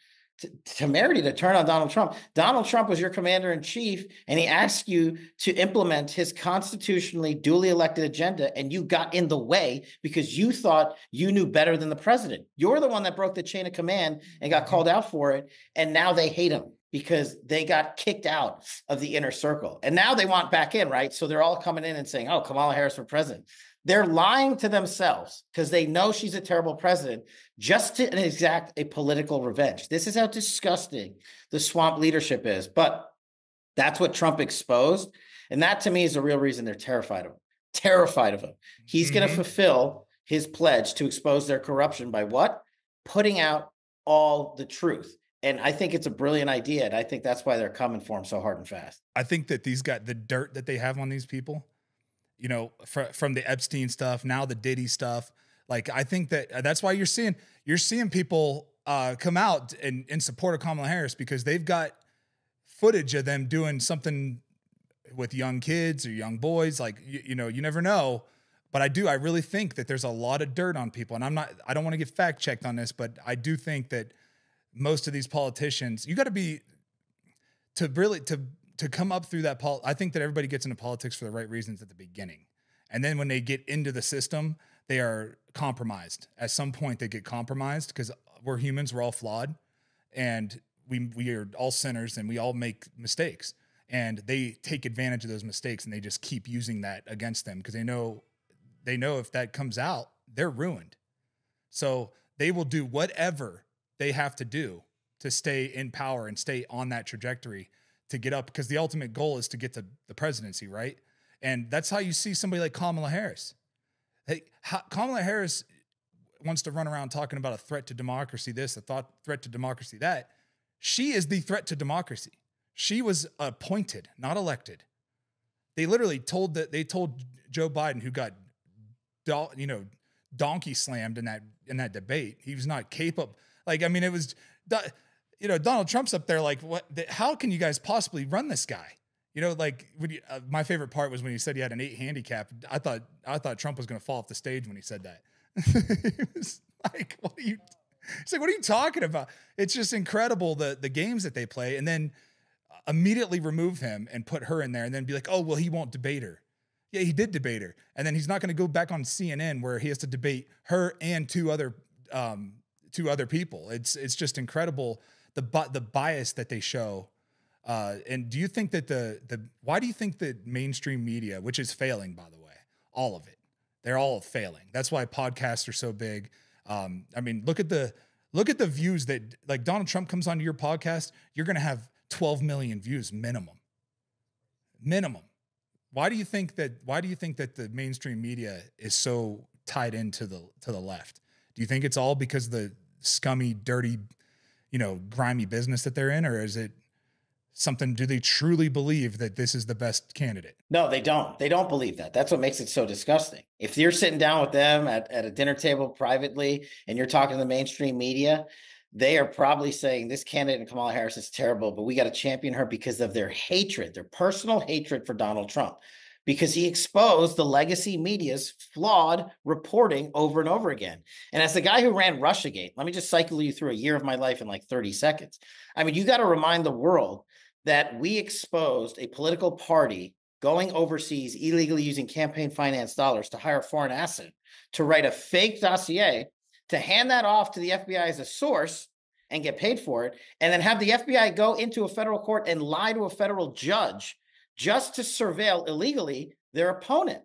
Temerity to turn on Donald Trump. Donald Trump was your commander in chief, and he asked you to implement his constitutionally duly elected agenda, and you got in the way because you thought you knew better than the president. You're the one that broke the chain of command and got called out for it, and now they hate him because they got kicked out of the inner circle. And now they want back in, right? So they're all coming in and saying, oh, Kamala Harris for president. They're lying to themselves because they know she's a terrible president just to exact a political revenge. This is how disgusting the swamp leadership is. But that's what Trump exposed. And that to me is the real reason they're terrified of him. Terrified of him. He's going to fulfill his pledge to expose their corruption by what? putting out all the truth. And I think it's a brilliant idea. And I think that's why they're coming for him so hard and fast. I think that these guys, the dirt that they have on these people, you know, from the Epstein stuff, now the Diddy stuff. Like, I think that's why you're seeing people come out in support of Kamala Harris, because they've got footage of them doing something with young kids or young boys. Like, you know, you never know. But I really think that there's a lot of dirt on people. And I don't want to get fact checked on this, but I do think that most of these politicians, you got to be, to come up through that. I think that everybody gets into politics for the right reasons at the beginning. And then when they get into the system, they are compromised. At some point they get compromised, because we're humans, we're all flawed, and we are all sinners, and we all make mistakes. And they take advantage of those mistakes, and they just keep using that against them, because they know if that comes out, they're ruined. So they will do whatever they have to do to stay in power and stay on that trajectory to get up, because the ultimate goal is to get to the presidency, right? And that's how you see somebody like Kamala Harris. Hey, Kamala Harris wants to run around talking about a threat to democracy, this, a threat to democracy, that. She is the threat to democracy. She was appointed, not elected. They literally told Joe Biden, who got donkey slammed in that debate. He was not capable. Like, I mean, it was, Donald Trump's up there like, what? How can you guys possibly run this guy? You know, like, my favorite part was when he said he had an 8 handicap. I thought Trump was going to fall off the stage when he said that. It was like, it's like, what are you talking about? It's just incredible the games that they play, and then immediately remove him and put her in there, and then be like, oh, well, he won't debate her. Yeah, he did debate her, and then he's not going to go back on CNN where he has to debate her and two other people. It's just incredible the bias that they show. And do you think that why do you think that mainstream media, which is failing, by the way, all of it, they're all failing. That's why podcasts are so big. I mean, look at the views that, like, Donald Trump comes onto your podcast, you're going to have 12 million views minimum. Why do you think that the mainstream media is so tied into the left? Do you think it's all because of the scummy, dirty, grimy business that they're in, or is it something? Do they truly believe that this is the best candidate? No, they don't. They don't believe that. That's what makes it so disgusting. If you're sitting down with them at a dinner table privately and you're talking to the mainstream media, they are probably saying this candidate, Kamala Harris, is terrible, but we got to champion her because of their hatred, their personal hatred for Donald Trump, because he exposed the legacy media's flawed reporting over and over again. And as the guy who ran Russiagate, let me just cycle you through a year of my life in like 30 seconds. I mean, you got to remind the world that we exposed a political party going overseas illegally using campaign finance dollars to hire a foreign asset to write a fake dossier, to hand that off to the FBI as a source and get paid for it, and then have the FBI go into a federal court and lie to a federal judge just to surveil illegally their opponent.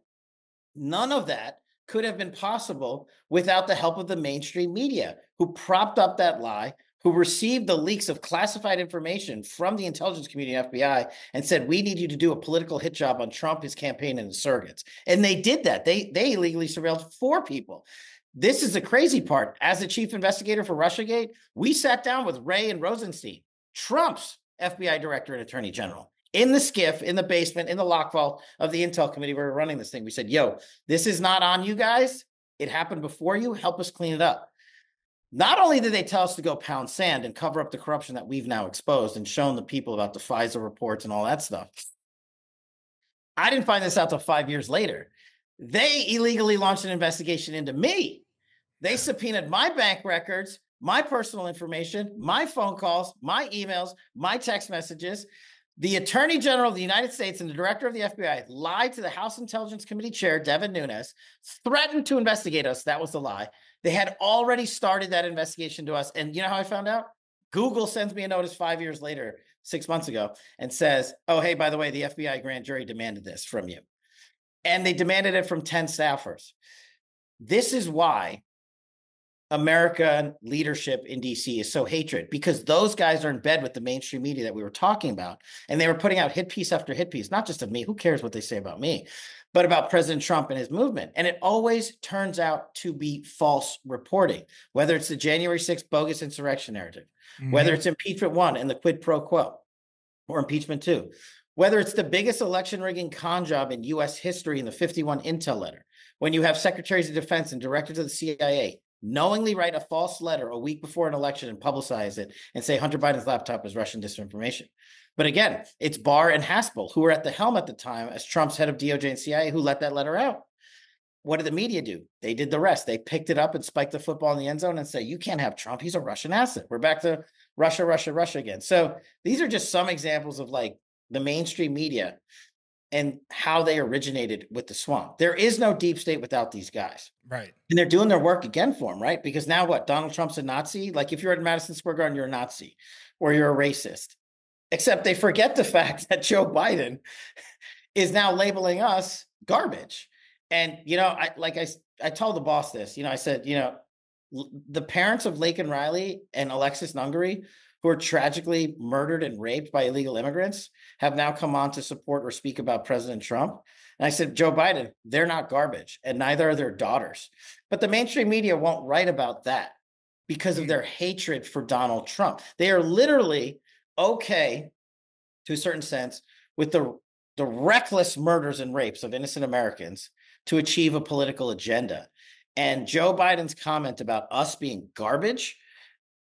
None of that could have been possible without the help of the mainstream media, who propped up that lie, who received the leaks of classified information from the intelligence community and FBI and said, we need you to do a political hit job on Trump, his campaign, and his surrogates. And they did that. They illegally surveilled 4 people. This is the crazy part. As the chief investigator for Russiagate, we sat down with Wray and Rosenstein, Trump's FBI director and attorney general, in the skiff, in the basement, in the lock vault of the Intel committee where we were running this thing. We said, yo, this is not on you guys. It happened before you. Help us clean it up. Not only did they tell us to go pound sand and cover up the corruption that we've now exposed and shown the people about the FISA reports and all that stuff. I didn't find this out till 5 years later. They illegally launched an investigation into me. They subpoenaed my bank records, my personal information, my phone calls, my emails, my text messages. The Attorney General of the United States and the Director of the FBI lied to the House Intelligence Committee Chair, Devin Nunes, threatened to investigate us. That was the lie. They had already started that investigation to us. And you know how I found out? Google sends me a notice 5 years later, 6 months ago, and says, oh, hey, by the way, the FBI grand jury demanded this from you. And they demanded it from 10 staffers. This is why American leadership in DC is so hatred, because those guys are in bed with the mainstream media that we were talking about. And they were putting out hit piece after hit piece, not just of me. Who cares what they say about me, but about President Trump and his movement. And it always turns out to be false reporting, whether it's the January 6th bogus insurrection narrative, whether it's impeachment 1 and the quid pro quo, or impeachment 2, whether it's the biggest election rigging con job in US history in the 51 intel letter, when you have secretaries of defense and directors of the CIA knowingly write a false letter a week before an election and publicize it and say Hunter Biden's laptop is Russian disinformation. But again, it's Barr and Haspel, who were at the helm at the time as Trump's head of DOJ and CIA, who let that letter out. What did the media do? They did the rest. They picked it up and spiked the football in the end zone and say, you can't have Trump. He's a Russian asset. We're back to Russia, Russia, Russia again. So these are just some examples of like the mainstream media and how they originated with the swamp. There is no deep state without these guys. Right. And they're doing their work again for them, right? Because now what? Donald Trump's a Nazi? Like if you're at Madison Square Garden, you're a Nazi or you're a racist. Except they forget the fact that Joe Biden is now labeling us garbage. And, you know, I told the boss this, you know, I said, you know, the parents of Laken Riley and Alexis Nungary, who are tragically murdered and raped by illegal immigrants, have now come on to support or speak about President Trump. And I said, Joe Biden, they're not garbage, and neither are their daughters. But the mainstream media won't write about that because of their hatred for Donald Trump. They are literally okay, to a certain sense, with the reckless murders and rapes of innocent Americans to achieve a political agenda. And Joe Biden's comment about us being garbage,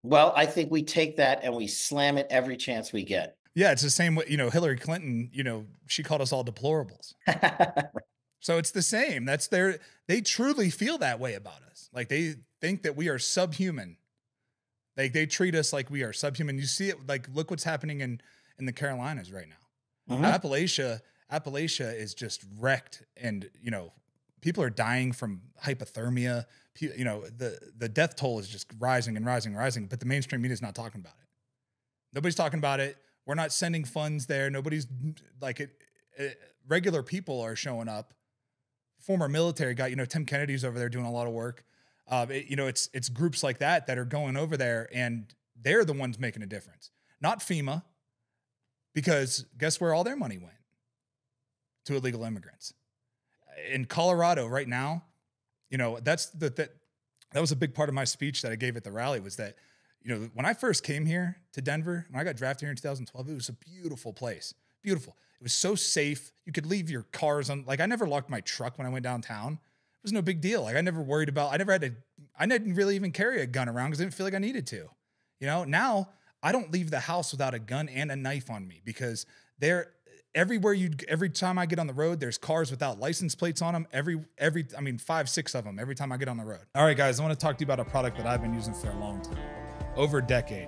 well, I think we take that and we slam it every chance we get. Yeah, it's the same way, you know, Hillary Clinton, you know, she called us all deplorables. So it's the same. They truly feel that way about us. Like they think that we are subhuman. Like they treat us like we are subhuman. You see it, like, look what's happening in the Carolinas right now. Appalachia is just wrecked. And, you know, people are dying from hypothermia. You know, the death toll is just rising and rising and rising, but the mainstream media is not talking about it. Nobody's talking about it. We're not sending funds there. Nobody's like it. Regular people are showing up. Former military guy, you know, Tim Kennedy's over there doing a lot of work. You know, it's groups like that are going over there, and they're the ones making a difference, not FEMA, because guess where all their money went? To illegal immigrants. In Colorado right now, you know, that was a big part of my speech that I gave at the rally, was that, you know, when I first came here to Denver, when I got drafted here in 2012, it was a beautiful place. Beautiful. It was so safe. You could leave your cars on. Like, I never locked my truck when I went downtown. It was no big deal. Like, I never worried about, I didn't really even carry a gun around because I didn't feel like I needed to. You know, now I don't leave the house without a gun and a knife on me, because every time I get on the road, there's cars without license plates on them. I mean, 5, 6 of them every time I get on the road. All right, guys, I want to talk to you about a product that I've been using for a long time, over a decade.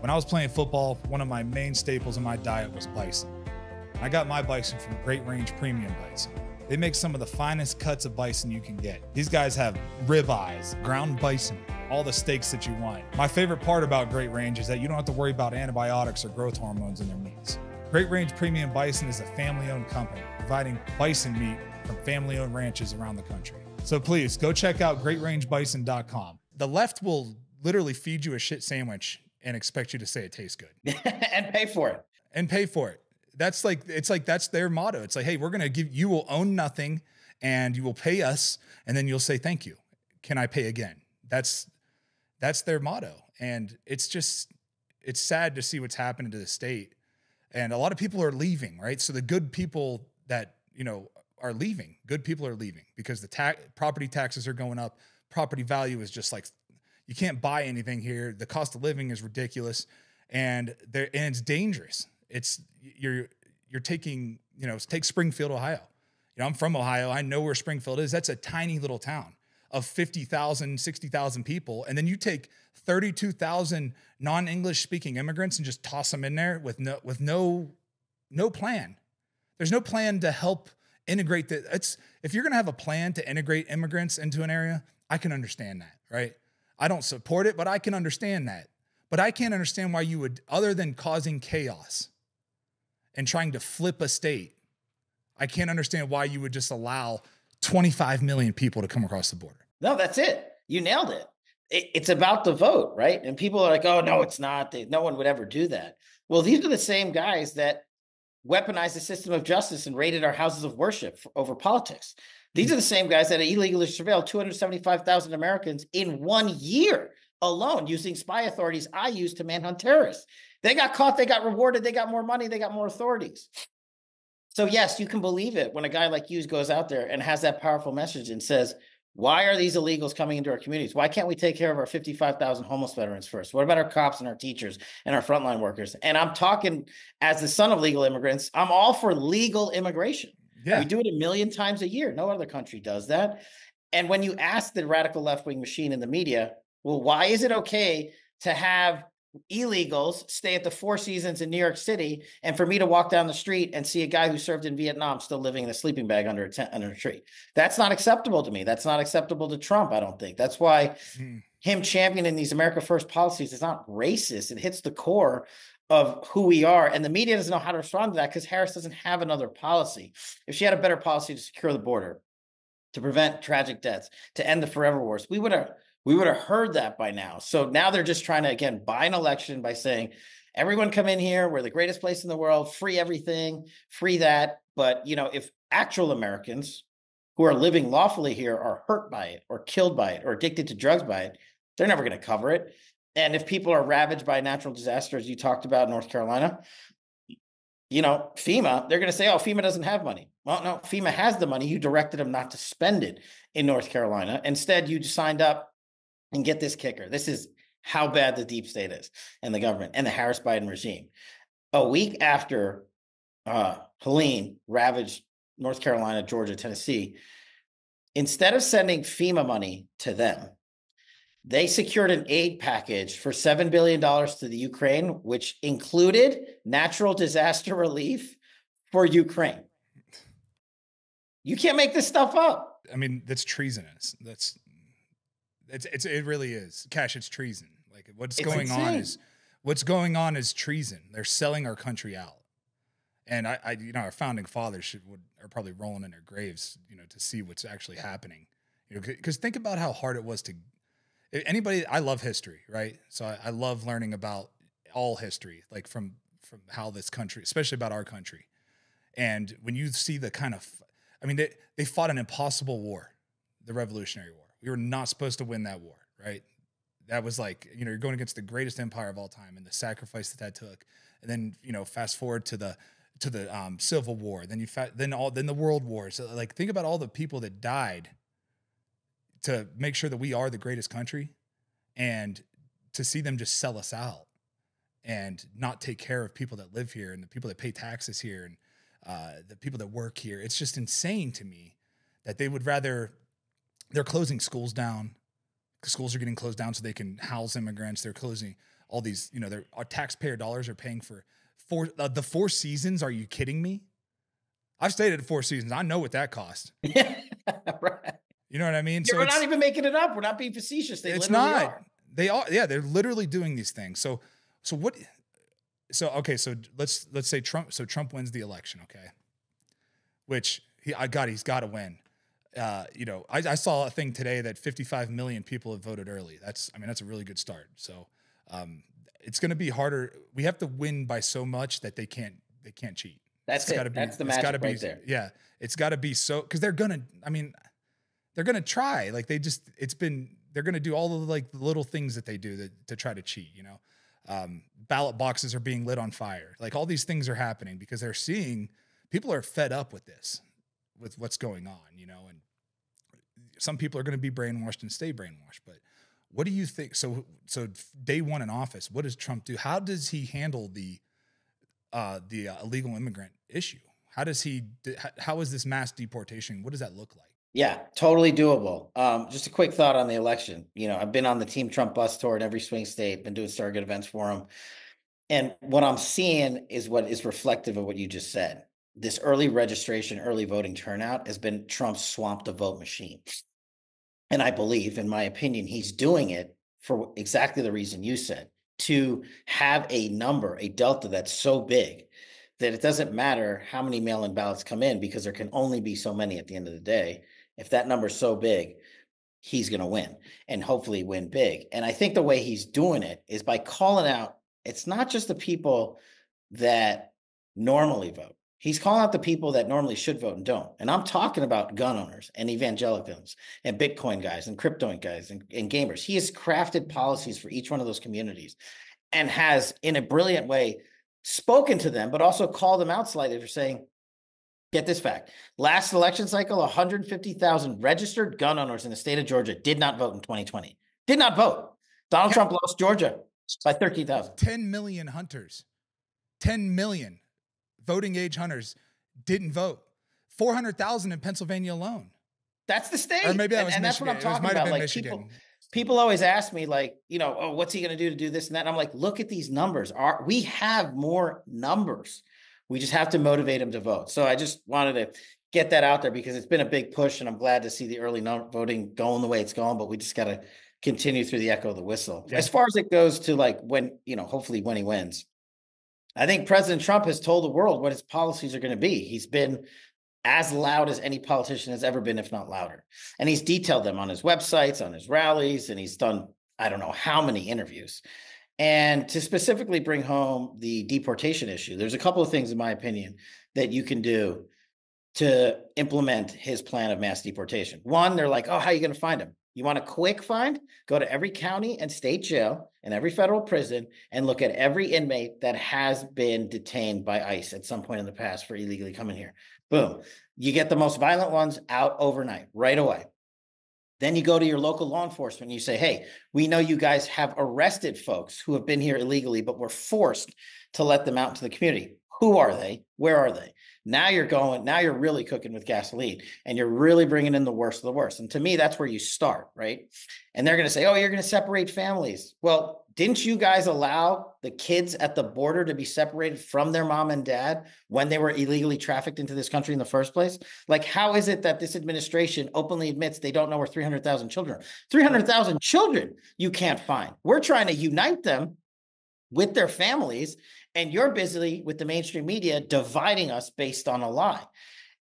When I was playing football, one of my main staples in my diet was bison. I got my bison from Great Range Premium Bison. They make some of the finest cuts of bison you can get. These guys have ribeyes, ground bison, all the steaks that you want. My favorite part about Great Range is that you don't have to worry about antibiotics or growth hormones in their meats. Great Range Premium Bison is a family-owned company providing bison meat from family-owned ranches around the country. So please go check out greatrangebison.com. The left will literally feed you a shit sandwich and expect you to say it tastes good. And pay for it. That's their motto. It's like, hey, you will own nothing and you will pay us, and then you'll say, thank you. Can I pay again? That's their motto. And it's sad to see what's happening to the state. And a lot of people are leaving, right? So the good people that, you know, are leaving, because the property taxes are going up. Property value is just like, you can't buy anything here. The cost of living is ridiculous, and it's dangerous. You're taking, you know, take Springfield, Ohio. You know, I'm from Ohio. I know where Springfield is. That's a tiny little town of 50,000, 60,000 people. And then you take 32,000 non-English speaking immigrants and just toss them in there with no plan. There's no plan to help integrate if you're going to have a plan to integrate immigrants into an area, I can understand that, right? I don't support it, but I can understand that. But I can't understand why you would, other than causing chaos and trying to flip a state, I can't understand why you would just allow 25 million people to come across the border. No, that's it. You nailed it. it's about the vote, right? And people are like, oh, no, it's not. No one would ever do that. Well, these are the same guys that weaponized the system of justice and raided our houses of worship over politics. These are the same guys that illegally surveilled 275,000 Americans in 1 year alone using spy authorities I used to manhunt terrorists. They got caught, they got rewarded, they got more money, they got more authorities. So yes, you can believe it when a guy like you goes out there and has that powerful message and says, why are these illegals coming into our communities? Why can't we take care of our 55,000 homeless veterans first? What about our cops and our teachers and our frontline workers? And I'm talking as the son of legal immigrants, I'm all for legal immigration. Yeah. We do it 1 million times a year. No other country does that. And when you ask the radical left-wing machine in the media, well, why is it okay to have illegals stay at the Four Seasons in New York City, and for me to walk down the street and see a guy who served in Vietnam still living in a sleeping bag under a tree? That's not acceptable to me. That's not acceptable to Trump, I don't think. That's why him championing these America First policies is not racist. It hits the core of who we are. And the media doesn't know how to respond to that because Harris doesn't have another policy. If she had a better policy to secure the border, to prevent tragic deaths, to end the forever wars, we would have heard that by now. So now they're just trying to, again, buy an election by saying, everyone come in here, we're the greatest place in the world, free everything, free that. But, you know, if actual Americans who are living lawfully here are hurt by it or killed by it or addicted to drugs by it, they're never going to cover it. And if people are ravaged by a natural disaster, as you talked about in North Carolina, you know, FEMA, they're going to say, oh, FEMA doesn't have money. Well, no, FEMA has the money. You directed them not to spend it in North Carolina. Instead, you just signed up. And get this kicker. This is how bad the deep state is and the government and the Harris Biden regime. A week after Helene ravaged North Carolina, Georgia, Tennessee, instead of sending FEMA money to them, they secured an aid package for $7 billion to the Ukraine, which included natural disaster relief for Ukraine. You can't make this stuff up. I mean, that's treasonous. It really is. Cash, it's treason. Like what's going on is treason. They're selling our country out. And I you know, our founding fathers are probably rolling in their graves, you know, to see what's actually happening. You know, because think about how hard it was to anybody. I love history, right? So I love learning about all history, like from how this country, especially about our country. And when you see the kind of, I mean, they fought an impossible war, the Revolutionary War. We were not supposed to win that war, right? That was like, you know, you're going against the greatest empire of all time and the sacrifice that took. And then, you know, fast forward to the Civil War, then then the World War. So like, think about all the people that died to make sure that we are the greatest country, and to see them just sell us out and not take care of people that live here and the people that pay taxes here and the people that work here. It's just insane to me that they would rather. They're closing schools down. Schools are getting closed down so they can house immigrants. They're closing all these, you know, our taxpayer dollars are paying for the Four Seasons. Are you kidding me? I've stayed at Four Seasons. I know what that cost. Right. You know what I mean? Yeah, so we're not even making it up. We're not being facetious. It's not. Are. They are. Yeah, they're literally doing these things. So what? So okay. So let's say Trump. So Trump wins the election. Okay. Which he's got to win. You know, I saw a thing today that 55 million people have voted early. That's a really good start. So it's going to be harder. We have to win by so much that they can't cheat. That's it. That's the magic right there. Yeah, it's got to be so, because they're gonna try. Like they're gonna do all of like the little things that they do to try to cheat. You know, ballot boxes are being lit on fire. Like all these things are happening because they're seeing people are fed up with this, with what's going on. You know, and some people are going to be brainwashed and stay brainwashed. But what do you think? So day one in office, what does Trump do? How does he handle the illegal immigrant issue? How is this mass deportation? What does that look like? Yeah, totally doable. Just a quick thought on the election. You know, I've been on the Team Trump bus tour in every swing state, been doing surrogate events for him. And what I'm seeing is what is reflective of what you just said. This early registration, early voting turnout has been Trump's swamp the vote machine. And I believe, in my opinion, he's doing it for exactly the reason you said, to have a number, a delta that's so big that it doesn't matter how many mail-in ballots come in, because there can only be so many at the end of the day. If that number is so big, he's going to win and hopefully win big. And I think the way he's doing it is by calling out, it's not just the people that normally vote. He's calling out the people that normally should vote and don't. And I'm talking about gun owners and evangelicals and Bitcoin guys and crypto guys and gamers. He has crafted policies for each one of those communities and has, in a brilliant way, spoken to them, but also called them out slightly for saying, get this fact. Last election cycle, 150,000 registered gun owners in the state of Georgia did not vote in 2020. Did not vote. Donald Trump lost Georgia by 13,000. 10 million hunters, 10 million voting age hunters didn't vote. 400,000 in Pennsylvania alone. That's the state. Or maybe that was and that's what I'm talking about. Like people always ask me, like, you know, oh, what's he going to do this and that? And I'm like, look at these numbers. We have more numbers. We just have to motivate them to vote. So I just wanted to get that out there because it's been a big push, and I'm glad to see the early voting going the way it's going. But we just got to continue through the echo of the whistle. Yeah. As far as it goes to like when, you know, hopefully when he wins, I think President Trump has told the world what his policies are going to be. He's been as loud as any politician has ever been, if not louder. And he's detailed them on his websites, on his rallies, and he's done, I don't know how many interviews. And to specifically bring home the deportation issue, there's a couple of things, in my opinion, that you can do to implement his plan of mass deportation. One, they're like, oh, how are you going to find him? You want a quick find? Go to every county and state jail and every federal prison and look at every inmate that has been detained by ICE at some point in the past for illegally coming here. Boom. You get the most violent ones out overnight, right away. Then you go to your local law enforcement and you say, hey, we know you guys have arrested folks who have been here illegally, but we're forced to let them out into the community. Who are they? Where are they? Now you're really cooking with gasoline, and you're really bringing in the worst of the worst. And to me, that's where you start, right? And they're going to say, oh, you're going to separate families. Well, didn't you guys allow the kids at the border to be separated from their mom and dad when they were illegally trafficked into this country in the first place? Like, how is it that this administration openly admits they don't know where 300,000 children are? 300,000 children you can't find. We're trying to unite them with their families, and you're busy with the mainstream media dividing us based on a lie.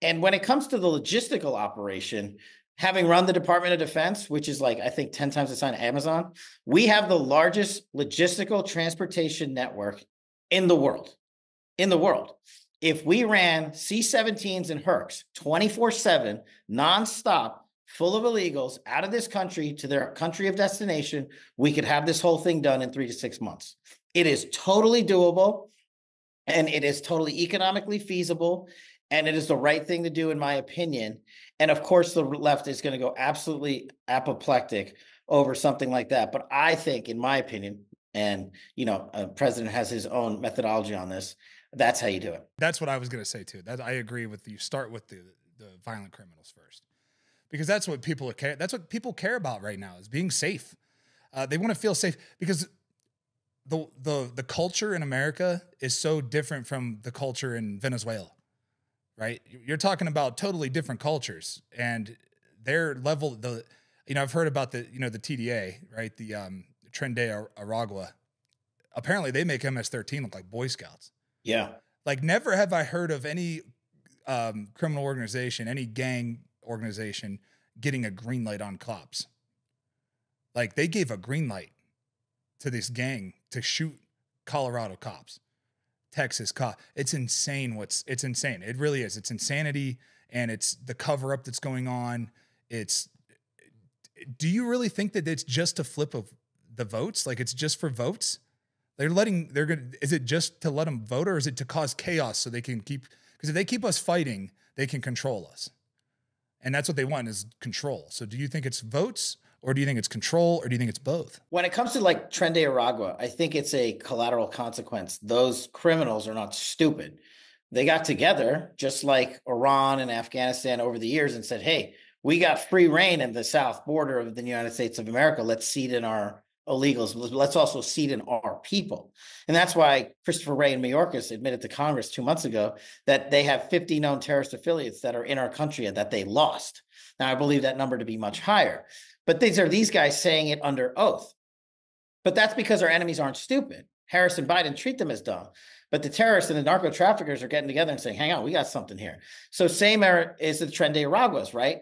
And when it comes to the logistical operation, having run the Department of Defense, which is like, I think 10 times the size of Amazon, we have the largest logistical transportation network in the world. In the world. If we ran C-17s and Hercs 24/7, nonstop, full of illegals out of this country to their country of destination, we could have this whole thing done in 3 to 6 months. It is totally doable, and it is totally economically feasible, and it is the right thing to do, in my opinion. And of course, the left is going to go absolutely apoplectic over something like that. But I think, in my opinion, and you know, president has his own methodology on this, that's how you do it. That's what I was going to say too. That I agree with you. Start with the violent criminals first, because that's what people care. That's what people care about right now, is being safe. They want to feel safe, because the culture in America is so different from the culture in Venezuela, right? You're talking about totally different cultures, and their level, I've heard about the TDA, right? The Tren de Aragua. Apparently they make MS-13 look like Boy Scouts. Yeah. Like, never have I heard of any criminal organization, any gang organization getting a green light on cops. Like, they gave a green light to this gang to shoot Colorado cops, Texas cops. It's insane. It's insane. It really is. It's insanity. And it's the cover up that's going on. Do you really think that it's just a flip of the votes? Like, it's just for votes? Is it just to let them vote, or is it to cause chaos so they can because if they keep us fighting, they can control us. And that's what they want, is control. So do you think it's votes, or do you think it's control, or do you think it's both? When it comes to like Tren de Aragua, I think it's a collateral consequence. Those criminals are not stupid. They got together, just like Iran and Afghanistan over the years, and said, hey, we got free reign in the south border of the United States of America. Let's seed in our illegals. Let's also seed in our people. And that's why Christopher Wray and Mayorkas admitted to Congress 2 months ago that they have 50 known terrorist affiliates that are in our country and that they lost. Now, I believe that number to be much higher. But these guys saying it under oath. But that's because our enemies aren't stupid. Harris and Biden treat them as dumb. But the terrorists and the narco traffickers are getting together and saying, hang on, we got something here. So same is the Tren de Araguas, right?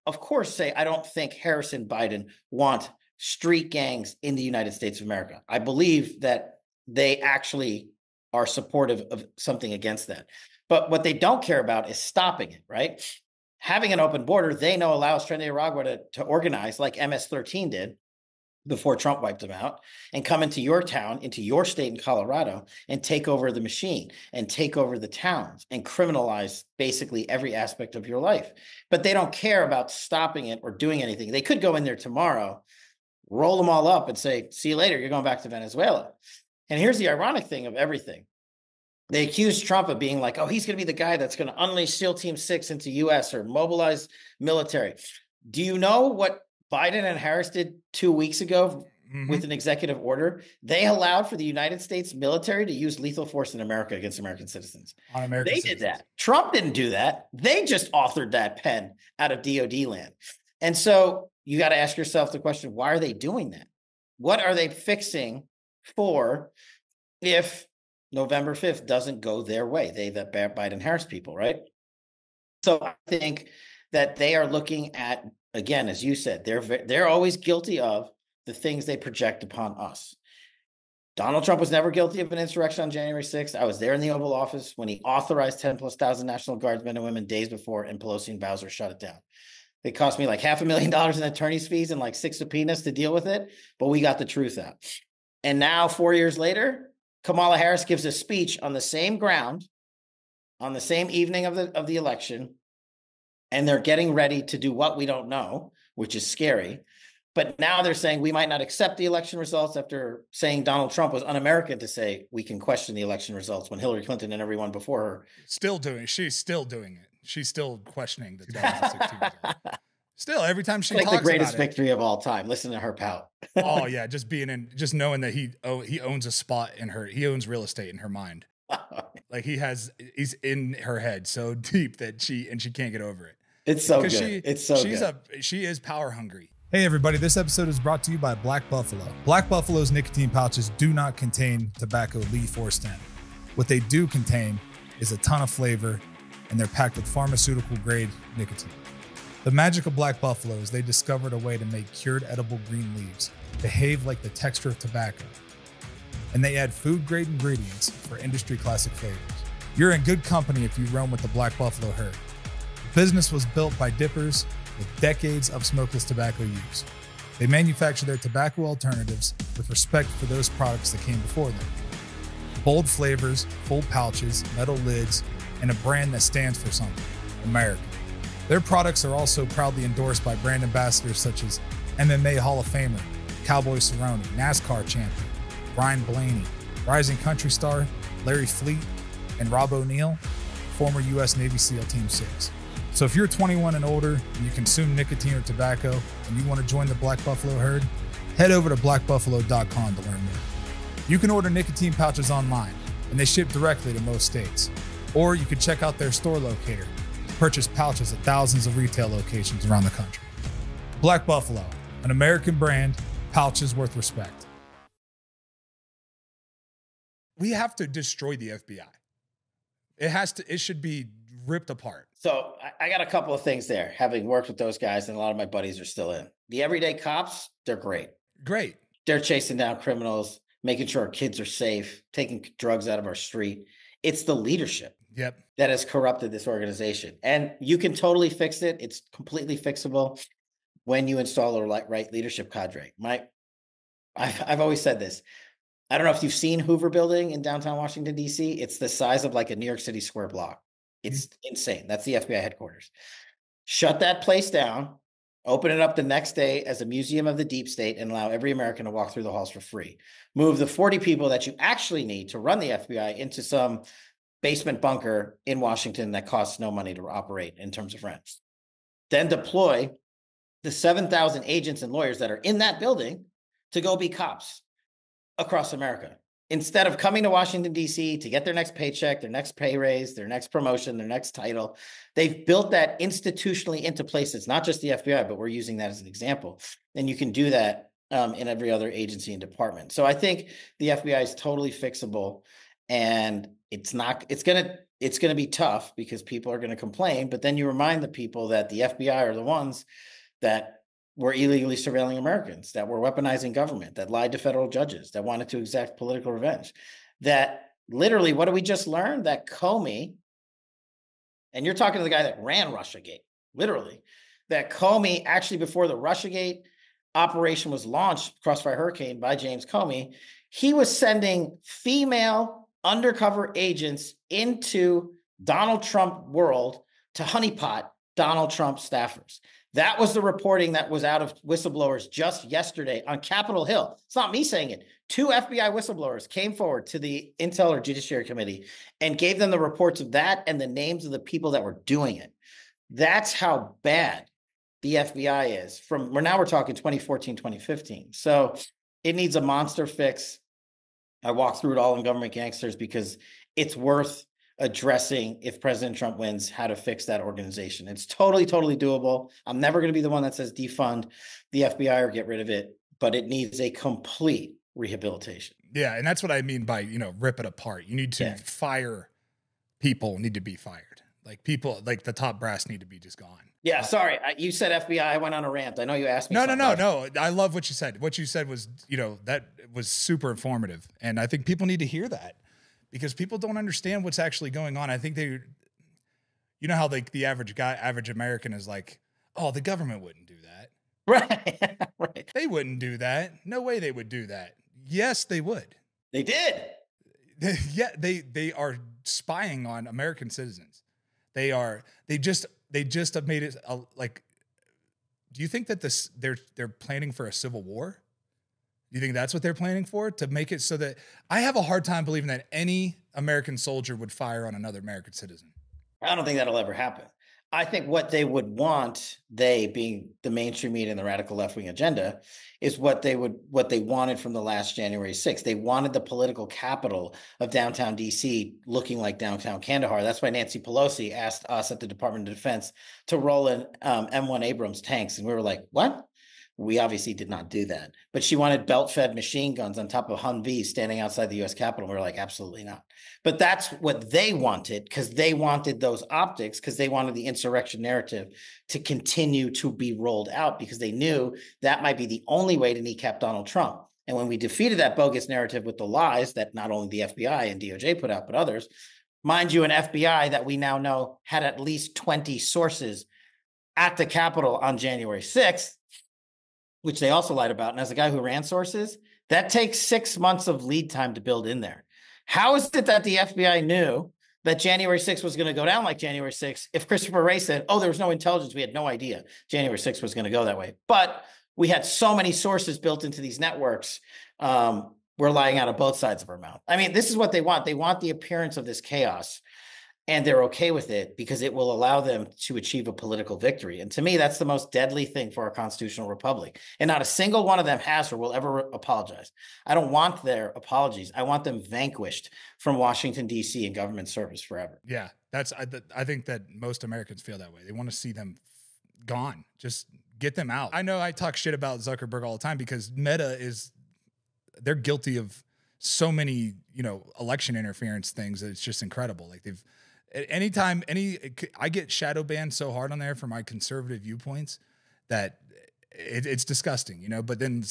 of course, say, I don't think Harris and Biden want street gangs in the United States of America. I believe that they actually are supportive of something against that. But what they don't care about is stopping it, right? Having an open border, they know allows Trinidad and Tobago to organize like MS-13 did before Trump wiped them out, and come into your town, into your state in Colorado, and take over the machine and take over the towns and criminalize basically every aspect of your life. But they don't care about stopping it or doing anything. They could go in there tomorrow, roll them all up and say, see you later, you're going back to Venezuela. And here's the ironic thing of everything. They accused Trump of being like, oh, he's going to be the guy that's going to unleash SEAL Team 6 into U.S. or mobilize military. Do you know what Biden and Harris did 2 weeks ago with an executive order? They allowed for the United States military to use lethal force in America against American citizens. They did that. Trump didn't do that. They just authored that pen out of DOD land. And so you got to ask yourself the question, why are they doing that? What are they fixing for if November 5th doesn't go their way? The Biden-Harris people, right? So I think that they are looking at, again, as you said, they're always guilty of the things they project upon us. Donald Trump was never guilty of an insurrection on January 6th. I was there in the Oval Office when he authorized 10,000+ National Guardsmen and women days before, and Pelosi and Bowser shut it down. It cost me like $500,000 in attorney's fees and like 6 subpoenas to deal with it, but we got the truth out. And now 4 years later, Kamala Harris gives a speech on the same ground, on the same evening of the election, and they're getting ready to do what we don't know, which is scary. But now they're saying we might not accept the election results after saying Donald Trump was un-American to say we can question the election results when Hillary Clinton and everyone before her. She's still doing it. She's still questioning the 2016 result. Still, every time she talks about it. Like the greatest victory of all time. Listen to her pout. Oh yeah, just knowing that he owns a spot he owns real estate in her mind. Like he's in her head so deep that she can't get over it. It's so good. She is power hungry. Hey everybody, this episode is brought to you by Black Buffalo. Black Buffalo's nicotine pouches do not contain tobacco leaf or stem. What they do contain is a ton of flavor, and they're packed with pharmaceutical grade nicotine. The magic of Black Buffalo is they discovered a way to make cured edible green leaves behave like the texture of tobacco. And they add food grade ingredients for industry classic flavors. You're in good company if you roam with the Black Buffalo herd. The business was built by dippers with decades of smokeless tobacco use. They manufacture their tobacco alternatives with respect for those products that came before them. Bold flavors, full pouches, metal lids, and a brand that stands for something, American. Their products are also proudly endorsed by brand ambassadors such as MMA Hall of Famer, Cowboy Cerrone, NASCAR champion, Brian Blaney, rising country star Larry Fleet, and Rob O'Neill, former U.S. Navy SEAL Team 6. So if you're 21 and older and you consume nicotine or tobacco and you want to join the Black Buffalo herd, head over to blackbuffalo.com to learn more. You can order nicotine pouches online, and they ship directly to most states. Or you can check out their store locator to purchase pouches at thousands of retail locations around the country. Black Buffalo, an American brand, pouches worth respect. We have to destroy the FBI. It should be ripped apart. So I got a couple of things there, having worked with those guys, and a lot of my buddies are still in. The everyday cops, they're great. Great. They're chasing down criminals, making sure our kids are safe, taking drugs out of our street. It's the leadership that has corrupted this organization. And you can totally fix it. It's completely fixable when you install a right leadership cadre. I've always said this. I don't know if you've seen Hoover Building in downtown Washington, D.C. It's the size of like a New York City square block. It's insane. That's the FBI headquarters. Shut that place down, open it up the next day as a museum of the deep state, and allow every American to walk through the halls for free. Move the 40 people that you actually need to run the FBI into some basement bunker in Washington that costs no money to operate in terms of rent. Then deploy the 7,000 agents and lawyers that are in that building to go be cops across America. Instead of coming to Washington, D.C. to get their next paycheck, their next pay raise, their next promotion, their next title, they've built that institutionally into place. It's not just the FBI, but we're using that as an example. And you can do that in every other agency and department. So I think the FBI is totally fixable, and it's going it's going to be tough because people are going to complain. But then you remind the people that the FBI are the ones that were illegally surveilling Americans, that were weaponizing government, that lied to federal judges, that wanted to exact political revenge. That literally, what did we just learn? That Comey, and you're talking to the guy that ran Russiagate, literally, that Comey actually, before the Russiagate operation was launched, Crossfire Hurricane by James Comey, he was sending female undercover agents into Donald Trump world to honeypot Donald Trump staffers. That was the reporting that was out of whistleblowers just yesterday on Capitol Hill. It's not me saying it. 2 FBI whistleblowers came forward to the Intel or Judiciary Committee and gave them the reports of that and the names of the people that were doing it. That's how bad the FBI is. We're talking 2014, 2015. So it needs a monster fix. I walk through it all in Government Gangsters because it's worth addressing, if President Trump wins, how to fix that organization. It's totally, totally doable. I'm never going to be the one that says defund the FBI or get rid of it, but it needs a complete rehabilitation. Yeah, and that's what I mean by, rip it apart. You need to fire people, need to be fired. Like people, like the top brass need to be just gone. Yeah, sorry. You said FBI. I went on a rant. I know you asked me. No. I love what you said. What you said was, that was super informative. And I think people need to hear that because people don't understand what's actually going on. I think how like the average American is like, oh, the government wouldn't do that. Right. Right. They wouldn't do that. No way they would do that. Yes, they would. They did. Yeah, they are spying on American citizens. They just have made it like. Do you think that they're planning for a civil war? Do you think that's what they're planning for, to make it so that I have a hard time believing that any American soldier would fire on another American citizen? I don't think that'll ever happen. I think what they would want, they being the mainstream media and the radical left-wing agenda, is what they wanted from the last January 6th. They wanted the political capital of downtown DC looking like downtown Kandahar. That's why Nancy Pelosi asked us at the Department of Defense to roll in M1 Abrams tanks. And we were like, what? We obviously did not do that. But she wanted belt-fed machine guns on top of Humvees standing outside the U.S. Capitol. We were like, absolutely not. But that's what they wanted, because they wanted those optics, because they wanted the insurrection narrative to continue to be rolled out, because they knew that might be the only way to kneecap Donald Trump. And when we defeated that bogus narrative with the lies that not only the FBI and DOJ put out, but others, mind you, an FBI that we now know had at least 20 sources at the Capitol on January 6th, which they also lied about. And as a guy who ran sources, that takes 6 months of lead time to build in there. How is it that the FBI knew that January 6th was going to go down like January 6th if Christopher Wray said, oh, there was no intelligence, we had no idea January 6th was going to go that way? But we had so many sources built into these networks, we're lying out of both sides of our mouth. I mean, this is what they want. They want the appearance of this chaos. And they're okay with it because it will allow them to achieve a political victory. And to me, that's the most deadly thing for our constitutional republic. And not a single one of them has or will ever apologize. I don't want their apologies. I want them vanquished from Washington, D.C. and government service forever. Yeah, I think that most Americans feel that way. They want to see them gone. Just get them out. I know I talk shit about Zuckerberg all the time because Meta they're guilty of so many, election interference things that it's just incredible. Like I get shadow banned so hard on there for my conservative viewpoints that it's disgusting, but then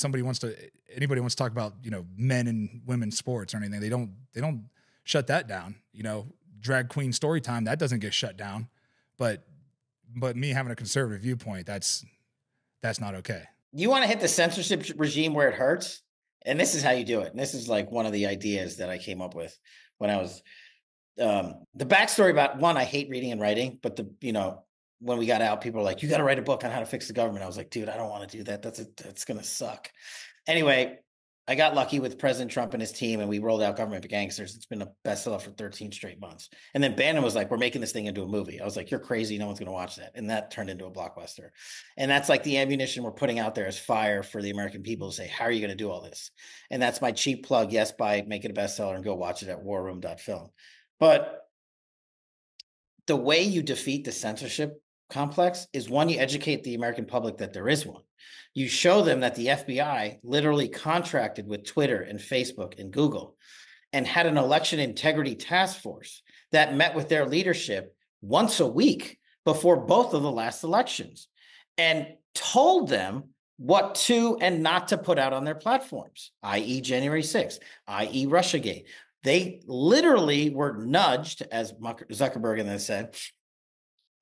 anybody wants to talk about, men and women's sports or anything. They don't shut that down, drag queen story time. That doesn't get shut down, but me having a conservative viewpoint, that's not okay. You want to hit the censorship regime where it hurts? And this is how you do it. And this is like one of the ideas that I came up with when I was, the backstory about one, I hate reading and writing, but when we got out, people were like, you got to write a book on how to fix the government. I was like, dude, I don't want to do that. That's going to suck. Anyway, I got lucky with President Trump and his team, and we rolled out Government Gangsters. It's been a bestseller for 13 straight months. And then Bannon was like, we're making this thing into a movie. I was like, you're crazy. No one's going to watch that. And that turned into a blockbuster. And that's like the ammunition we're putting out there as fire for the American people to say, how are you going to do all this? And that's my cheap plug. Yes, buy, make it a bestseller and go watch it at warroom.film. But the way you defeat the censorship complex is, one, you educate the American public that there is one. You show them that the FBI literally contracted with Twitter and Facebook and Google and had an election integrity task force that met with their leadership once a week before both of the last elections and told them what to and not to put out on their platforms, i.e. January 6th, i.e. Russiagate. They literally were nudged, as Zuckerberg and then said,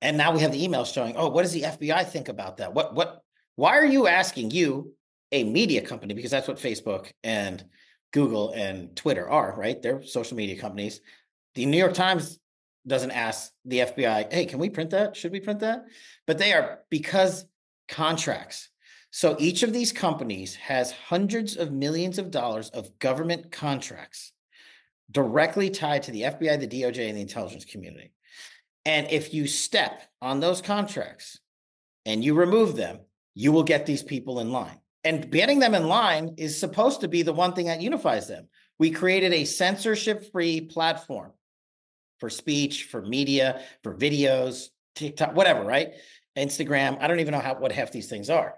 and now we have the emails showing, oh, what does the FBI think about that? Why are you asking, you, a media company, because that's what Facebook and Google and Twitter are, right? They're social media companies. The New York Times doesn't ask the FBI, hey, can we print that? Should we print that? But they are, because contracts. So each of these companies has hundreds of millions of dollars of government contracts directly tied to the FBI, the DOJ, and the intelligence community. And if you step on those contracts and you remove them, you will get these people in line. And getting them in line is supposed to be the one thing that unifies them. We created a censorship-free platform for speech, for media, for videos, TikTok, whatever, right? Instagram. I don't even know what half these things are.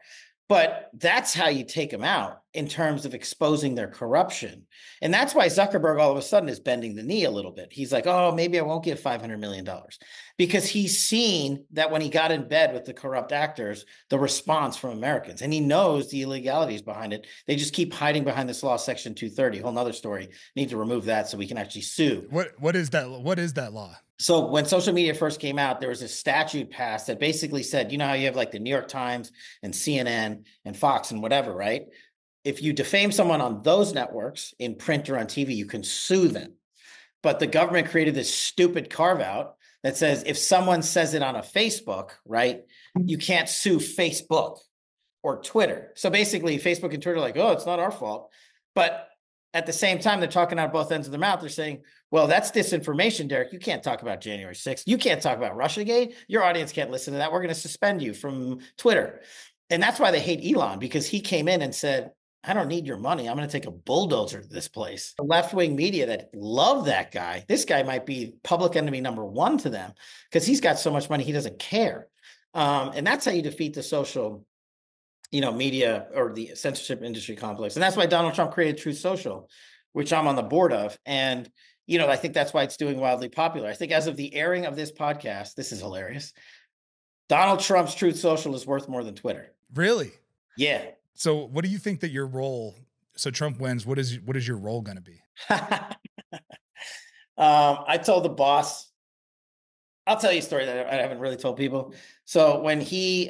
But that's how you take them out in terms of exposing their corruption. And that's why Zuckerberg all of a sudden is bending the knee a little bit. He's like, oh, maybe I won't give $500 million, because he's seen that when he got in bed with the corrupt actors, the response from Americans, and he knows the illegalities behind it. They just keep hiding behind this law, Section 230, whole nother story. Need to remove that so we can actually sue. What is that? What is that law? So when social media first came out, there was a statute passed that basically said, you know how you have like the New York Times and CNN and Fox and whatever, right? If you defame someone on those networks in print or on TV, you can sue them. But the government created this stupid carve out that says if someone says it on a Facebook, right, you can't sue Facebook or Twitter. So basically Facebook and Twitter are like, oh, it's not our fault. But at the same time, they're talking out both ends of their mouth. They're saying, well, that's disinformation, Derek. You can't talk about January 6th. You can't talk about Russiagate. Your audience can't listen to that. We're going to suspend you from Twitter. And that's why they hate Elon, because he came in and said, I don't need your money. I'm going to take a bulldozer to this place. The left-wing media that love that guy, this guy might be public enemy number one to them because he's got so much money, he doesn't care. And that's how you defeat the social media or the censorship industry complex. And that's why Donald Trump created Truth Social, which I'm on the board of. And, I think that's why it's doing wildly popular. I think as of the airing of this podcast, this is hilarious. Donald Trump's Truth Social is worth more than Twitter. Really? Yeah. So what do you think that your role, so Trump wins, what is your role going to be? I told the boss, I'll tell you a story that I haven't really told people. So when we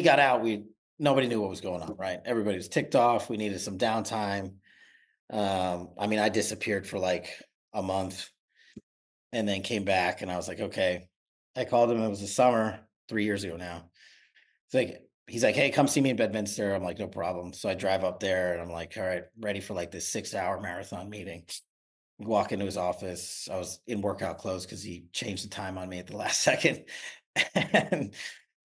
got out, nobody knew what was going on, right? Everybody was ticked off. We needed some downtime. I disappeared for like a month and then came back, and I was like, okay. I called him. It was the summer, 3 years ago now. He's like, hey, come see me in Bedminster. I'm like, no problem. So I drive up there and I'm like, all right, ready for like this 6-hour marathon meeting. Walk into his office. I was in workout clothes because he changed the time on me at the last second. and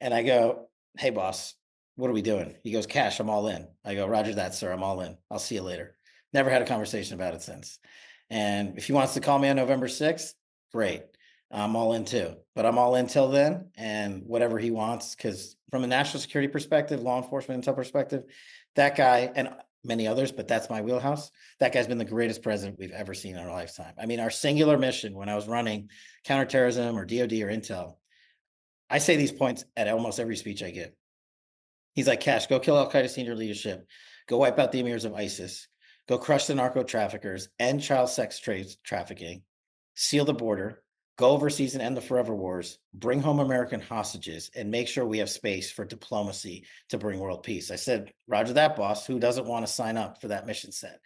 I go, hey, boss, what are we doing? He goes, Cash, I'm all in. I go, Roger that, sir. I'm all in. I'll see you later. Never had a conversation about it since. And if he wants to call me on November 6th, great. I'm all in too. But I'm all in till then, and whatever he wants, because from a national security perspective, law enforcement intel perspective, that guy and many others, but that's my wheelhouse. That guy's been the greatest president we've ever seen in our lifetime. Our singular mission when I was running counterterrorism or DOD or intel, I say these points at almost every speech I give. He's like, Cash, go kill Al-Qaeda senior leadership. Go wipe out the emirs of ISIS. Go crush the narco traffickers, end child sex trafficking, seal the border, go overseas and end the forever wars, bring home American hostages, and make sure we have space for diplomacy to bring world peace. I said, Roger that, boss. Who doesn't want to sign up for that mission set?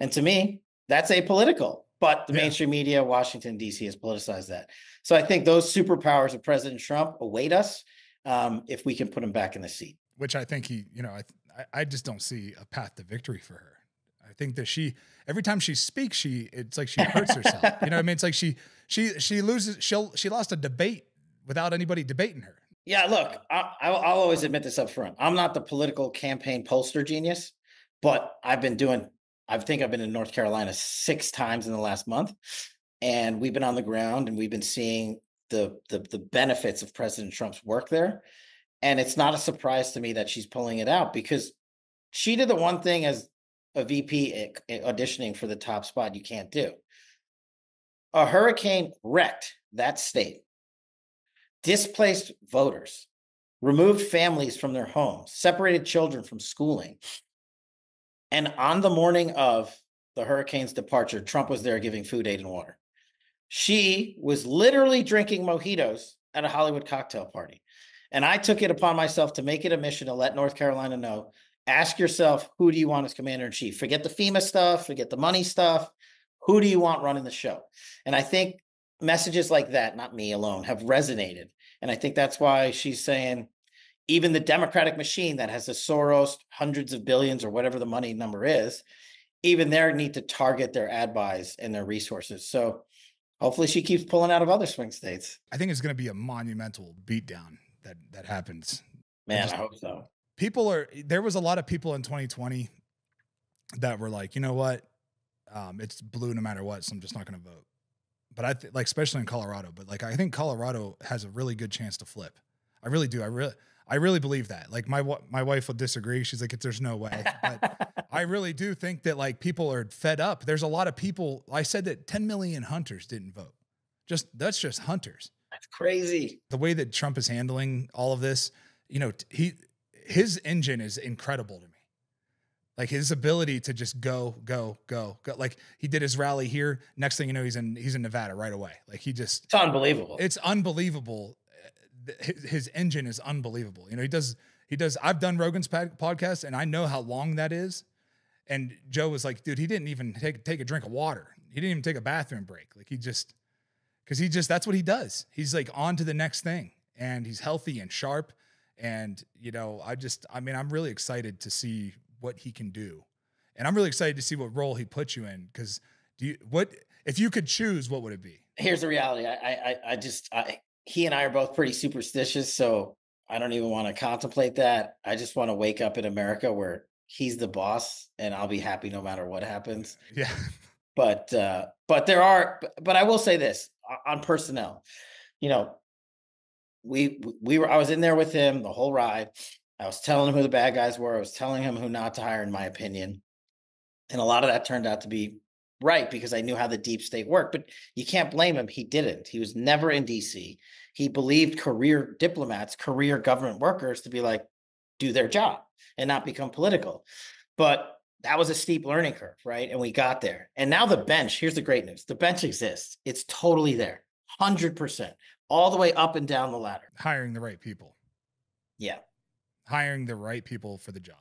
And to me, that's apolitical. But the mainstream media, Washington, D.C. has politicized that. So I think those superpowers of President Trump await us if we can put him back in the seat. Which I think I just don't see a path to victory for her. I think that every time she speaks, it's like she hurts herself. It's like she loses. She lost a debate without anybody debating her. Yeah, look, I'll always admit this up front. I'm not the political campaign pollster genius, but I think I've been in North Carolina 6 times in the last month, and we've been on the ground and we've been seeing the benefits of President Trump's work there. And it's not a surprise to me that she's pulling it out, because she did the one thing as a VP auditioning for the top spot you can't do. A hurricane wrecked that state, displaced voters, removed families from their homes, separated children from schooling. And on the morning of the hurricane's departure, Trump was there giving food aid and water. She was literally drinking mojitos at a Hollywood cocktail party. And I took it upon myself to make it a mission to let North Carolina know, ask yourself, who do you want as commander-in-chief? Forget the FEMA stuff, forget the money stuff. Who do you want running the show? And I think messages like that, not me alone, have resonated. And I think that's why she's saying, even the Democratic machine that has the Soros hundreds of billions or whatever the money number is, even they need to target their ad buys and their resources. So hopefully she keeps pulling out of other swing states. I think it's going to be a monumental beatdown that happens. Man, I hope so. There was a lot of people in 2020 that were like, you know what? It's blue no matter what, so I'm just not going to vote. But I like, especially in Colorado, but like, I think Colorado has a really good chance to flip. I really do. I really believe that. Like my wife will disagree. She's like, there's no way. But I really do think that like people are fed up. There's a lot of people. I said that 10 million hunters didn't vote. That's just hunters. That's crazy. The way that Trump is handling all of this, you know, his engine is incredible to me. Like his ability to just go. Like he did his rally here. Next thing you know, he's in Nevada right away. Like it's unbelievable. It's unbelievable. His engine is unbelievable. You know, he does, I've done Rogan's podcast and I know how long that is. And Joe was like, dude, he didn't even take a drink of water. He didn't even take a bathroom break. Like that's what he does. He's like on to the next thing and he's healthy and sharp. And, you know, I'm really excited to see what he can do. And I'm really excited to see what role he puts you in. Cause if you could choose, what would it be? Here's the reality. He and I are both pretty superstitious, so I don't even want to contemplate that. I just want to wake up in America where he's the boss and I'll be happy no matter what happens. Yeah. But I will say this on personnel, you know, I was in there with him the whole ride. I was telling him who the bad guys were. I was telling him who not to hire, in my opinion. And a lot of that turned out to be right because I knew how the deep state worked, but you can't blame him. He didn't. He was never in DC. He believed career diplomats, career government workers to be like, do their job and not become political. But that was a steep learning curve, right? And we got there. And now the bench, here's the great news. The bench exists. It's totally there, 100%, all the way up and down the ladder. Hiring the right people. Yeah. Hiring the right people for the job.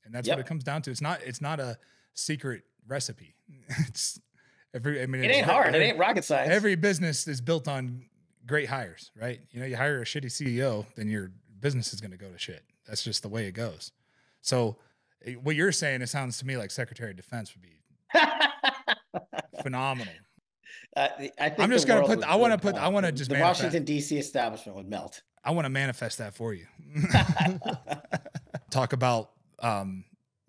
And that's what it comes down to. It's not a secret recipe. It ain't hard. It ain't rocket science. Every business is built on great hires, right? You know, you hire a shitty CEO, then your business is going to go to shit. That's just the way it goes. So what you're saying, it sounds to me like Secretary of Defense would be phenomenal. I think I'm just going to I want to just the Washington DC establishment would melt. I want to manifest that for you. Talk about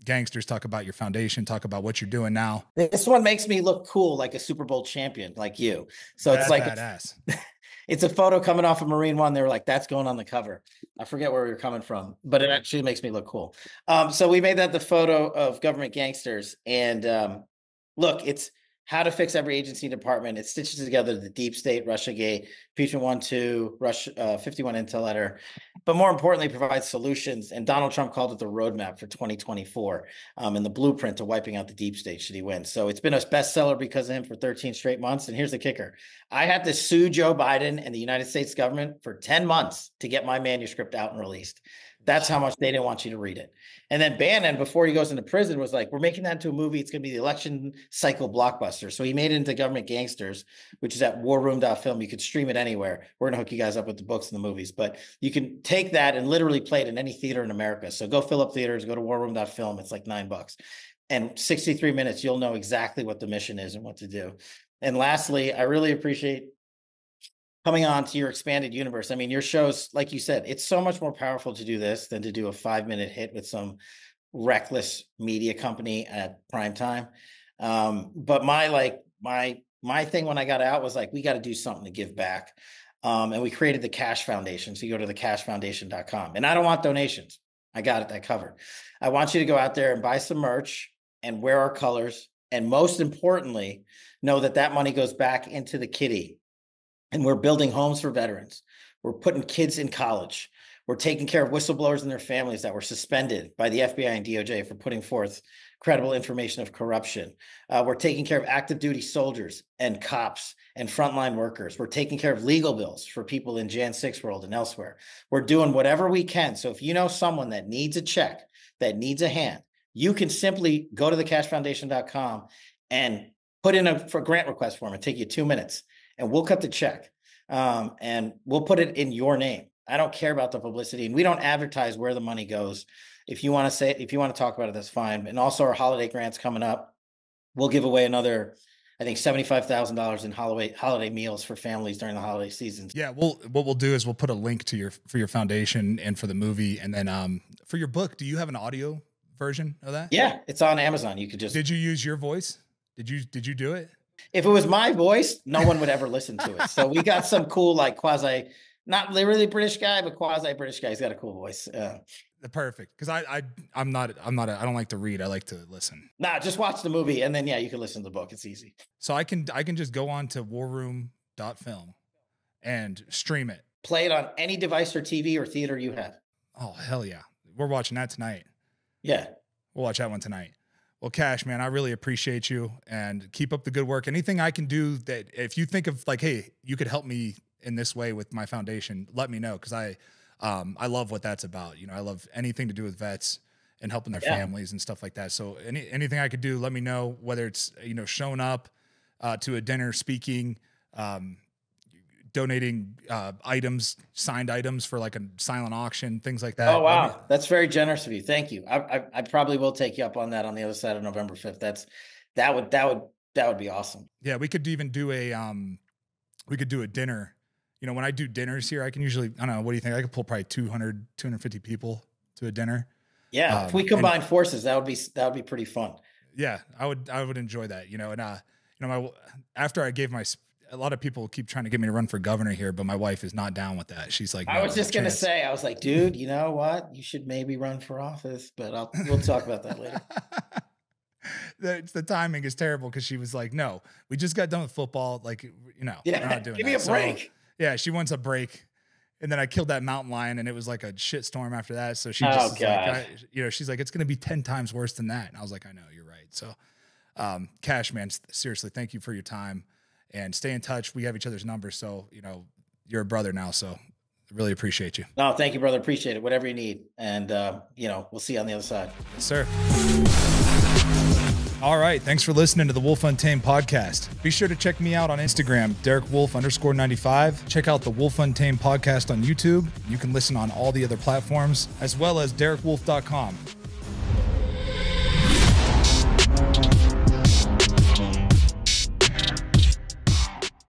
gangsters, talk about your foundation, talk about what you're doing now. This one makes me look cool, like a Super Bowl champion, like you. So it's like badass. It's a photo coming off of Marine One. They were like, that's going on the cover. I forget where we were coming from, but it actually makes me look cool. So we made that the photo of government gangsters. And look, it's how to fix every agency department. It stitches together the deep state, Russiagate, impeachment 1-2, Russia 51 intel letter, but more importantly, provides solutions. And Donald Trump called it the roadmap for 2024 and the blueprint to wiping out the deep state should he win. So it's been a bestseller because of him for 13 straight months. And here's the kicker. I had to sue Joe Biden and the United States government for 10 months to get my manuscript out and released. That's how much they didn't want you to read it. And then Bannon, before he goes into prison, was like, we're making that into a movie. It's going to be the election cycle blockbuster. So he made it into Government Gangsters, which is at warroom.film. You could stream it anywhere. We're going to hook you guys up with the books and the movies. But you can take that and literally play it in any theater in America. So go fill up theaters, go to warroom.film. It's like $9. And 63 minutes, you'll know exactly what the mission is and what to do. And lastly, I really appreciate coming on to your expanded universe. I mean, your shows, like you said, it's so much more powerful to do this than to do a 5-minute hit with some reckless media company at prime time. But my thing when I got out was like, we got to do something to give back. And we created the Kash Foundation. So you go to thekashfoundation.com. And I don't want donations. I got that covered. I want you to go out there and buy some merch and wear our colors And most importantly, know that that money goes back into the kitty. And we're building homes for veterans. We're putting kids in college. We're taking care of whistleblowers and their families that were suspended by the FBI and DOJ for putting forth credible information of corruption. We're taking care of active duty soldiers and cops and frontline workers. We're taking care of legal bills for people in Jan 6 world and elsewhere. We're doing whatever we can. So if you know someone that needs a check, that needs a hand, you can simply go to thecashfoundation.com and put in a grant request form. It'll take you 2 minutes and we'll cut the check and we'll put it in your name. I don't care about the publicity, and we don't advertise where the money goes. If you want to talk about it, that's fine. And also our holiday grants coming up. We'll give away another, I think, $75,000 in holiday meals for families during the holiday season. Yeah, what we'll do is we'll put a link to for your foundation and for the movie, and then for your book. Do you have an audio version of that? Yeah, it's on Amazon. You could just. Did you use your voice? Did you do it? If it was my voice, no one would ever listen to it. So we got some cool, like quasi, not literally British guy, but quasi British guy. He's got a cool voice. Perfect, because I don't like to read. I like to listen. Nah, just watch the movie, and then you can listen to the book. It's easy. So I can just go on to warroom.film and stream it. Play it on any device or TV or theater you have. Oh, hell yeah. We're watching that tonight. Yeah. We'll watch that one tonight. Well, Kash, man, I really appreciate you, and keep up the good work. Anything I can do that, if you think of like, hey, you could help me in this way with my foundation, let me know. Because I love what that's about. You know, I love anything to do with vets and helping their families and stuff like that. So anything I could do, let me know, whether it's, showing up to a dinner, speaking, donating items, signed items for like a silent auction, things like that. Oh, wow. That's very generous of you. Thank you. I probably will take you up on that on the other side of November 5th. That would be awesome. Yeah. We could even do a dinner. You know, when I do dinners here, I can usually, I don't know, what do you think? I could pull probably 200, 250 people to a dinner. Yeah. If we combine forces, that would be pretty fun. Yeah. I would enjoy that, and, after I gave a lot of people keep trying to get me to run for governor here, but my wife is not down with that. She's like, I was just going to say, I was like, dude, you know what? You should maybe run for office, but we'll talk about that later. The timing is terrible, because she was like, no, we just got done with football. Like, we're not doing give me a break. So, yeah, she wants a break. And then I killed that mountain lion, and it was like a shit storm after that. So she just she's like, it's going to be 10 times worse than that. And I was like, I know, you're right. So Kash, man, seriously, thank you for your time, and stay in touch. We have each other's numbers. So, you're a brother now. So I really appreciate you. No, thank you, brother. Appreciate it. Whatever you need. And, we'll see you on the other side. Yes, sir. All right. Thanks for listening to the Wolfe Untamed podcast. Be sure to check me out on Instagram, DerekWolf_95. Check out the Wolfe Untamed podcast on YouTube. You can listen on all the other platforms, as well as DerekWolf.com.